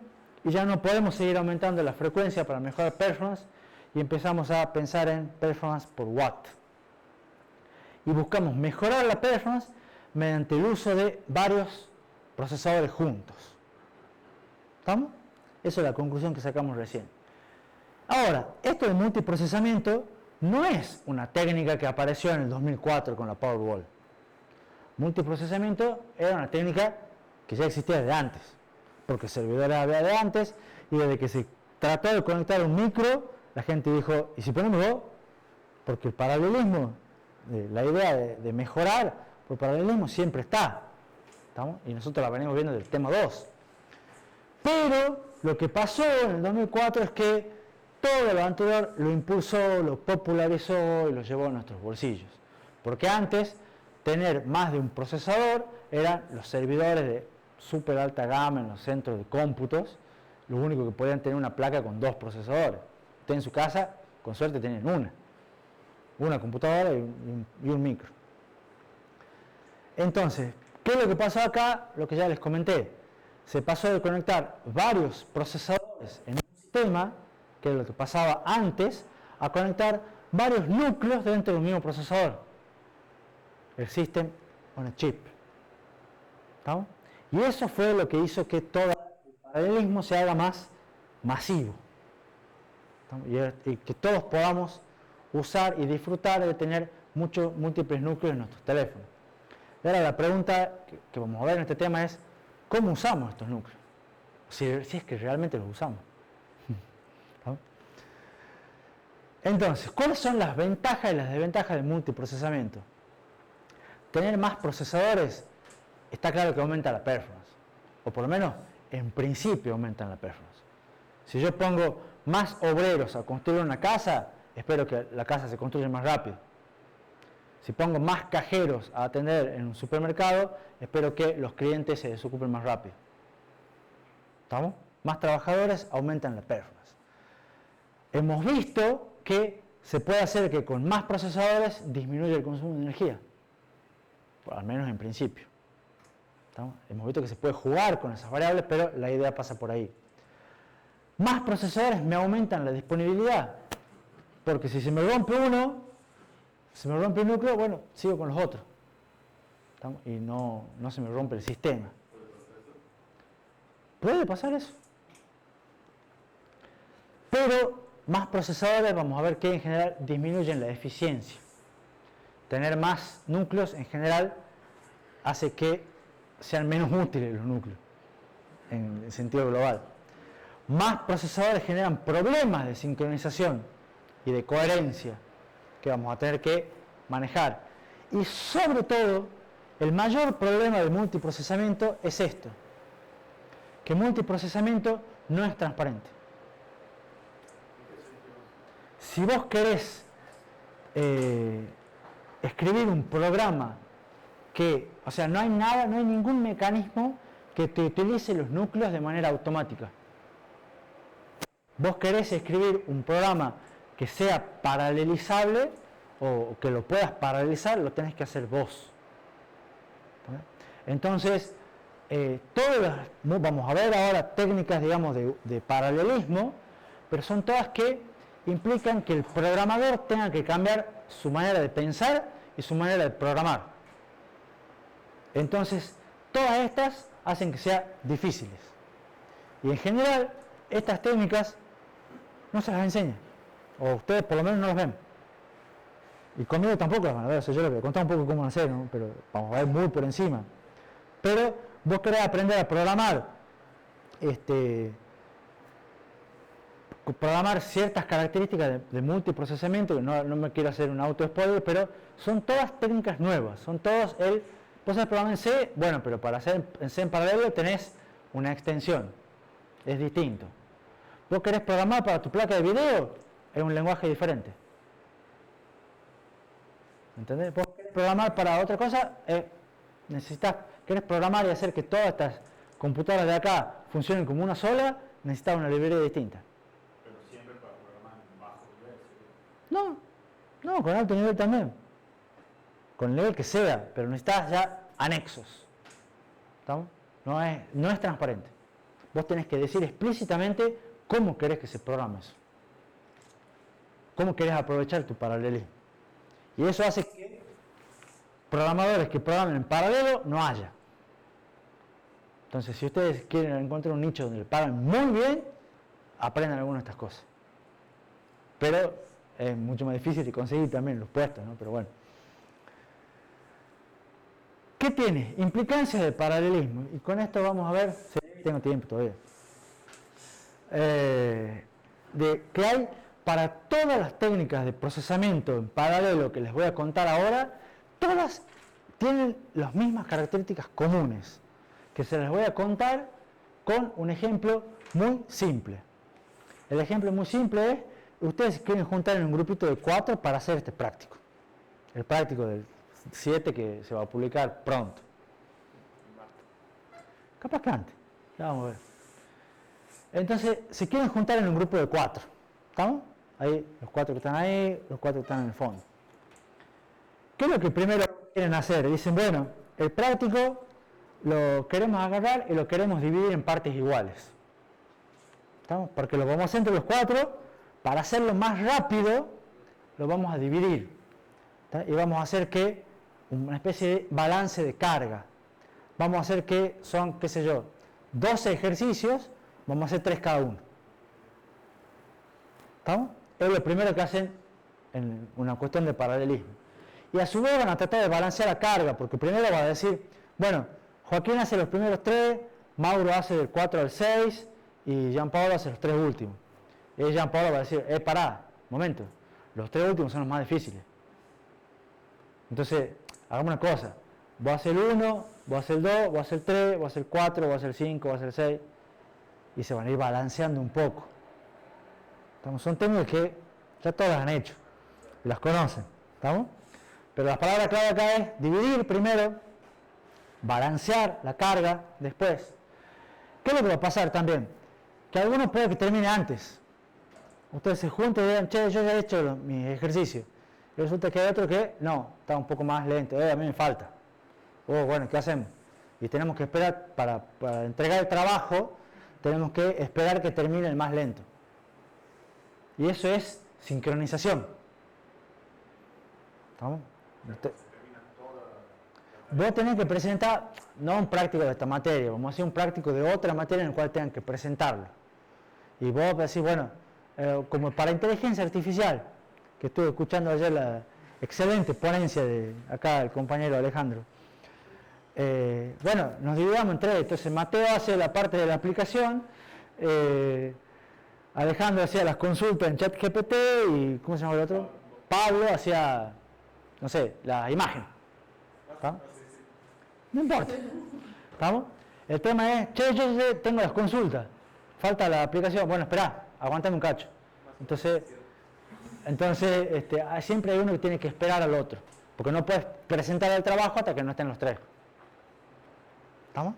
y ya no podemos seguir aumentando la frecuencia para mejorar performance, y empezamos a pensar en performance por watt. Y buscamos mejorar la performance mediante el uso de varios procesadores juntos. ¿Estamos? Esa es la conclusión que sacamos recién. Ahora, esto de multiprocesamiento no es una técnica que apareció en el 2004 con la Powerwall. Multiprocesamiento era una técnica que ya existía desde antes, porque servidores había de antes, y desde que se trató de conectar un micro, la gente dijo, ¿y si ponemos dos? Porque el paralelismo, la idea de mejorar por paralelismo siempre está. ¿Estamos? Y nosotros la venimos viendo del tema 2. Pero lo que pasó en el 2004 es que todo lo anterior lo impulsó, lo popularizó y lo llevó a nuestros bolsillos. Porque antes, tener más de un procesador eran los servidores de súper alta gama en los centros de cómputos, lo único que podían tener una placa con 2 procesadores. Usted en su casa, con suerte, tienen una computadora y un micro. Entonces, ¿qué es lo que pasó acá? Lo que ya les comenté. Se pasó de conectar varios procesadores en un sistema, que es lo que pasaba antes, a conectar varios núcleos dentro de un mismo procesador. El System on a Chip. ¿Estamos? Y eso fue lo que hizo que todo el paralelismo se haga más masivo. Y que todos podamos usar y disfrutar de tener muchos múltiples núcleos en nuestros teléfonos. Y ahora la pregunta que vamos a ver en este tema es, ¿cómo usamos estos núcleos? Si es que realmente los usamos. ¿No? Entonces, ¿cuáles son las ventajas y las desventajas del multiprocesamiento? Tener más procesadores, está claro que aumenta la performance. O por lo menos, en principio aumentan la performance. Si yo pongo más obreros a construir una casa, espero que la casa se construya más rápido. Si pongo más cajeros a atender en un supermercado, espero que los clientes se desocupen más rápido. ¿Estamos? Más trabajadores aumentan la performance. Hemos visto que se puede hacer que con más procesadores disminuya el consumo de energía, al menos en principio. ¿Estamos? Hemos visto que se puede jugar con esas variables, pero la idea pasa por ahí. Más procesadores me aumentan la disponibilidad, porque si se me rompe uno, se me rompe el núcleo, bueno, sigo con los otros. ¿Estamos? Y no se me rompe el sistema. ¿Puede pasar eso? Pero más procesadores, vamos a ver que en general disminuyen la eficiencia. Tener más núcleos en general hace que sean menos útiles los núcleos, en el sentido global. Más procesadores generan problemas de sincronización y de coherencia que vamos a tener que manejar. Y sobre todo, el mayor problema del multiprocesamiento es esto, que multiprocesamiento no es transparente. Si vos querés escribir un programa que, o sea, no hay ningún mecanismo que te utilice los núcleos de manera automática. Vos querés escribir un programa que sea paralelizable o que lo puedas paralelizar, lo tenés que hacer vos. Entonces, vamos a ver ahora técnicas, digamos, de paralelismo, pero son todas que implican que el programador tenga que cambiar su manera de pensar y su manera de programar. Entonces, todas estas hacen que sean difíciles. Y en general, estas técnicas no se las enseña, o ustedes por lo menos no las ven. Y conmigo tampoco las van a ver, o sea, yo les voy a contar un poco cómo hacer, ¿no? Pero vamos a ver muy por encima. Pero vos querés aprender a programar, programar ciertas características de multiprocesamiento, que no me quiero hacer un auto-spoiler, pero son todas técnicas nuevas, son todos vos sabés programar en C, bueno, pero para hacer en C en paralelo tenés una extensión, es distinto. Vos querés programar para tu placa de video, es un lenguaje diferente. ¿Entendés? Vos querés programar para otra cosa, querés programar y hacer que todas estas computadoras de acá funcionen como una sola, necesitas una librería distinta. Pero siempre para programar en bajo nivel, ¿sí? No, con alto nivel también. Con el nivel que sea, pero necesitas ya anexos. ¿Estamos? No es transparente. Vos tenés que decir explícitamente cómo querés que se programe eso. Cómo querés aprovechar tu paralelismo. Y eso hace que programadores que programen en paralelo no haya. Entonces, si ustedes quieren encontrar un nicho donde le pagan muy bien, aprendan algunas de estas cosas. Pero es mucho más difícil de conseguir también los puestos, ¿no? Pero bueno. ¿Qué tiene? Implicancias de paralelismo. Y con esto vamos a ver, si tengo tiempo todavía, de que hay para todas las técnicas de procesamiento en paralelo que les voy a contar ahora, todas tienen las mismas características comunes, que se les voy a contar con un ejemplo muy simple. El ejemplo muy simple es, ustedes quieren juntar en un grupito de 4 para hacer este práctico. El práctico del 7 que se va a publicar pronto. Capaz que antes, ya vamos a ver. Entonces, se quieren juntar en un grupo de 4. ¿Estamos? Ahí, los 4 que están ahí, los 4 que están en el fondo. ¿Qué es lo que primero quieren hacer? Dicen, bueno, el práctico lo queremos agarrar y lo queremos dividir en partes iguales. ¿Estamos? Porque lo vamos a hacer entre los 4, para hacerlo más rápido, lo vamos a dividir. ¿Está? Y vamos a hacer que una especie de balance de carga. Vamos a hacer que son, qué sé yo, 12 ejercicios, vamos a hacer 3 cada uno. ¿Estamos? Es lo primero que hacen en una cuestión de paralelismo. Y a su vez van a tratar de balancear la carga, porque primero va a decir, bueno, Joaquín hace los primeros 3, Mauro hace del 4 al 6 y Jean-Paul hace los 3 últimos. Y Jean-Paul va a decir, pará, momento, los 3 últimos son los más difíciles. Entonces, hagamos una cosa, voy a hacer el 1, voy a hacer el 2, voy a hacer el 3, voy a hacer el 4, voy a hacer el 5, voy a hacer el 6, y se van a ir balanceando un poco. Son técnicas que ya todas las han hecho, y las conocen, ¿estamos? Pero la palabra clave acá es dividir primero, balancear la carga después. ¿Qué es lo que va a pasar también? Que algunos puede que termine antes. Ustedes se juntan y digan, che, yo ya he hecho mi ejercicio. Y resulta que hay otro que, no, está un poco más lento, a mí me falta. Bueno, ¿qué hacemos? Y tenemos que esperar, para entregar el trabajo, tenemos que esperar que termine el más lento. Y eso es sincronización. ¿Estamos? Vos tenés que presentar, no un práctico de esta materia, vamos a hacer un práctico de otra materia en la cual tengan que presentarlo. Y vos decís, bueno, como para inteligencia artificial, que estuve escuchando ayer la excelente ponencia de acá el compañero Alejandro. Bueno, nos dividamos en tres. Entonces Mateo hace la parte de la aplicación, Alejandro hacía las consultas en ChatGPT y ¿cómo se llama el otro? Pablo hacía, no sé, la imagen. ¿Está? No importa. ¿Estamos? El tema es, che, yo tengo las consultas, falta la aplicación. Bueno, esperá, aguantame un cacho. Entonces siempre hay uno que tiene que esperar al otro, porque no puedes presentar el trabajo hasta que no estén los tres. ¿Estamos?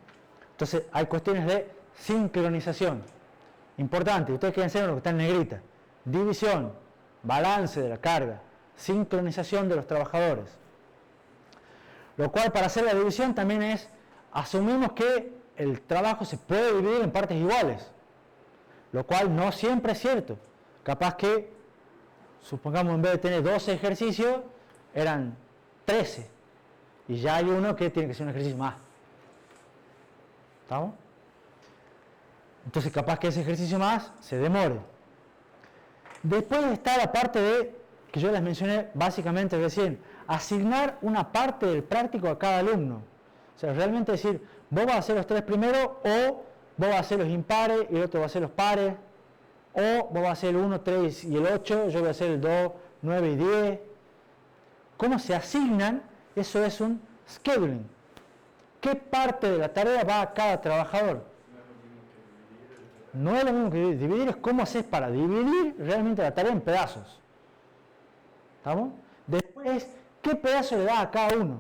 Entonces hay cuestiones de sincronización. Importante, ustedes quieren saber lo que está en negrita. División, balance de la carga, sincronización de los trabajadores. Lo cual para hacer la división también es, asumimos que el trabajo se puede dividir en partes iguales, lo cual no siempre es cierto. Capaz que, supongamos en vez de tener 12 ejercicios, eran 13, y ya hay uno que tiene que ser un ejercicio más. ¿Estamos? Entonces capaz que ese ejercicio más se demore. Después está la parte de, que yo les mencioné básicamente recién, asignar una parte del práctico a cada alumno. O sea, realmente decir, vos vas a hacer los 3 primero, o vos vas a hacer los impares y el otro va a hacer los pares, o vos vas a hacer el 1, 3 y el 8, yo voy a hacer el 2, 9 y 10. ¿Cómo se asignan? Eso es un scheduling. ¿Qué parte de la tarea va a cada trabajador? No es lo mismo que dividir. Dividir es cómo haces para dividir realmente la tarea en pedazos. ¿Estamos? Después, ¿qué pedazo le das a cada uno?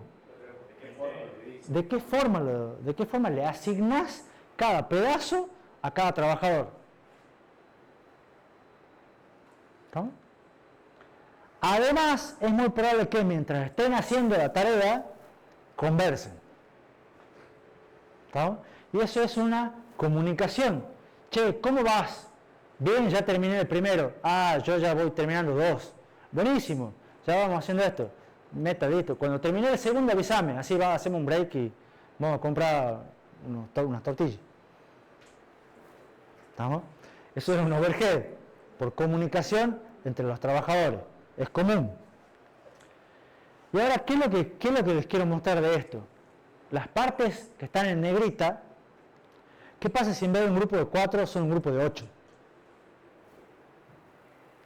¿De qué forma le asignás cada pedazo a cada trabajador? ¿Estamos? Además, es muy probable que mientras estén haciendo la tarea, conversen. ¿Estamos? Y eso es una comunicación. Che, ¿cómo vas? Bien, ya terminé el primero. Yo ya voy terminando 2. Buenísimo, ya vamos haciendo esto. Meta, listo. Cuando termine el segundo, avísame. Así hacemos un break y vamos a comprar unas tortillas. ¿Estamos? Eso es un overhead por comunicación entre los trabajadores. Es común. Y ahora, ¿qué es lo que les quiero mostrar de esto? Las partes que están en negrita, ¿qué pasa si en vez de un grupo de 4 son un grupo de 8?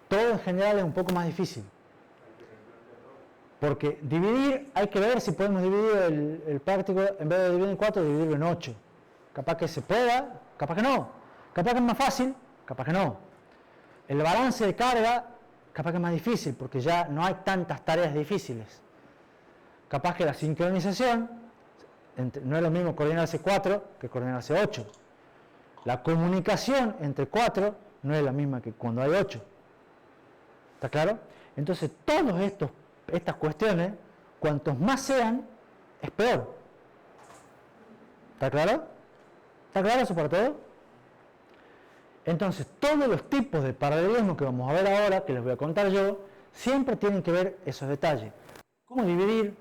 Todo en general es un poco más difícil. Porque dividir, hay que ver si podemos dividir el práctico, en vez de dividir en 4, dividirlo en 8. Capaz que se pueda, capaz que no. Capaz que es más fácil, capaz que no. El balance de carga, capaz que es más difícil, porque ya no hay tantas tareas difíciles. Capaz que la sincronización, no es lo mismo coordinarse 4 que coordinarse 8. La comunicación entre 4 no es la misma que cuando hay 8. ¿Está claro? Entonces, todas estas cuestiones, cuantos más sean, es peor. ¿Está claro? ¿Está claro eso para todos? Entonces, todos los tipos de paralelismo que vamos a ver ahora, que les voy a contar yo, siempre tienen que ver esos detalles. Cómo dividir,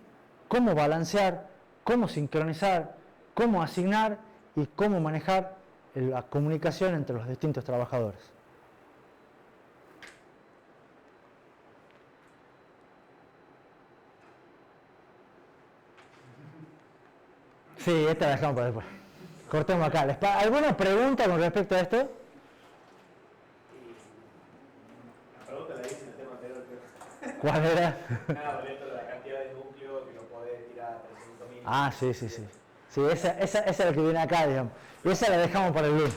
cómo balancear, cómo sincronizar, cómo asignar y cómo manejar la comunicación entre los distintos trabajadores. Sí, esta la dejamos para después. Cortemos acá. ¿Alguna pregunta con respecto a esto? La pregunta la hice en el tema anterior. ¿Cuál era? Dentro de la cantidad de núcleos que no podés tirar a 300.000. Sí. Sí, esa es la que viene acá, digamos. Y esa la dejamos para el lunes.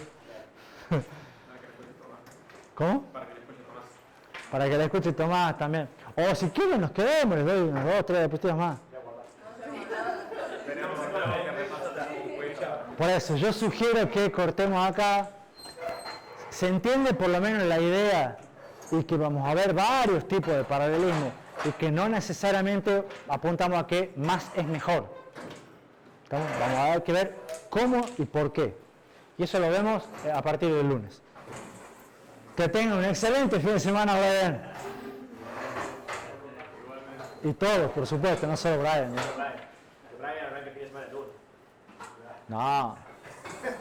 ¿Cómo? Para que le escuche Tomás. Para que la escuche Tomás también. O si quieren nos quedemos, les doy unas 2, 3 diapositivas más. Por eso, yo sugiero que cortemos acá. Se entiende por lo menos la idea y que vamos a ver varios tipos de paralelismo y que no necesariamente apuntamos a que más es mejor. Vamos a que ver cómo y por qué. Y eso lo vemos a partir del lunes. Que tengan un excelente fin de semana, Brian. Y todos, por supuesto, no solo Brian. Brian, arranca el fin de semana el lunes. No.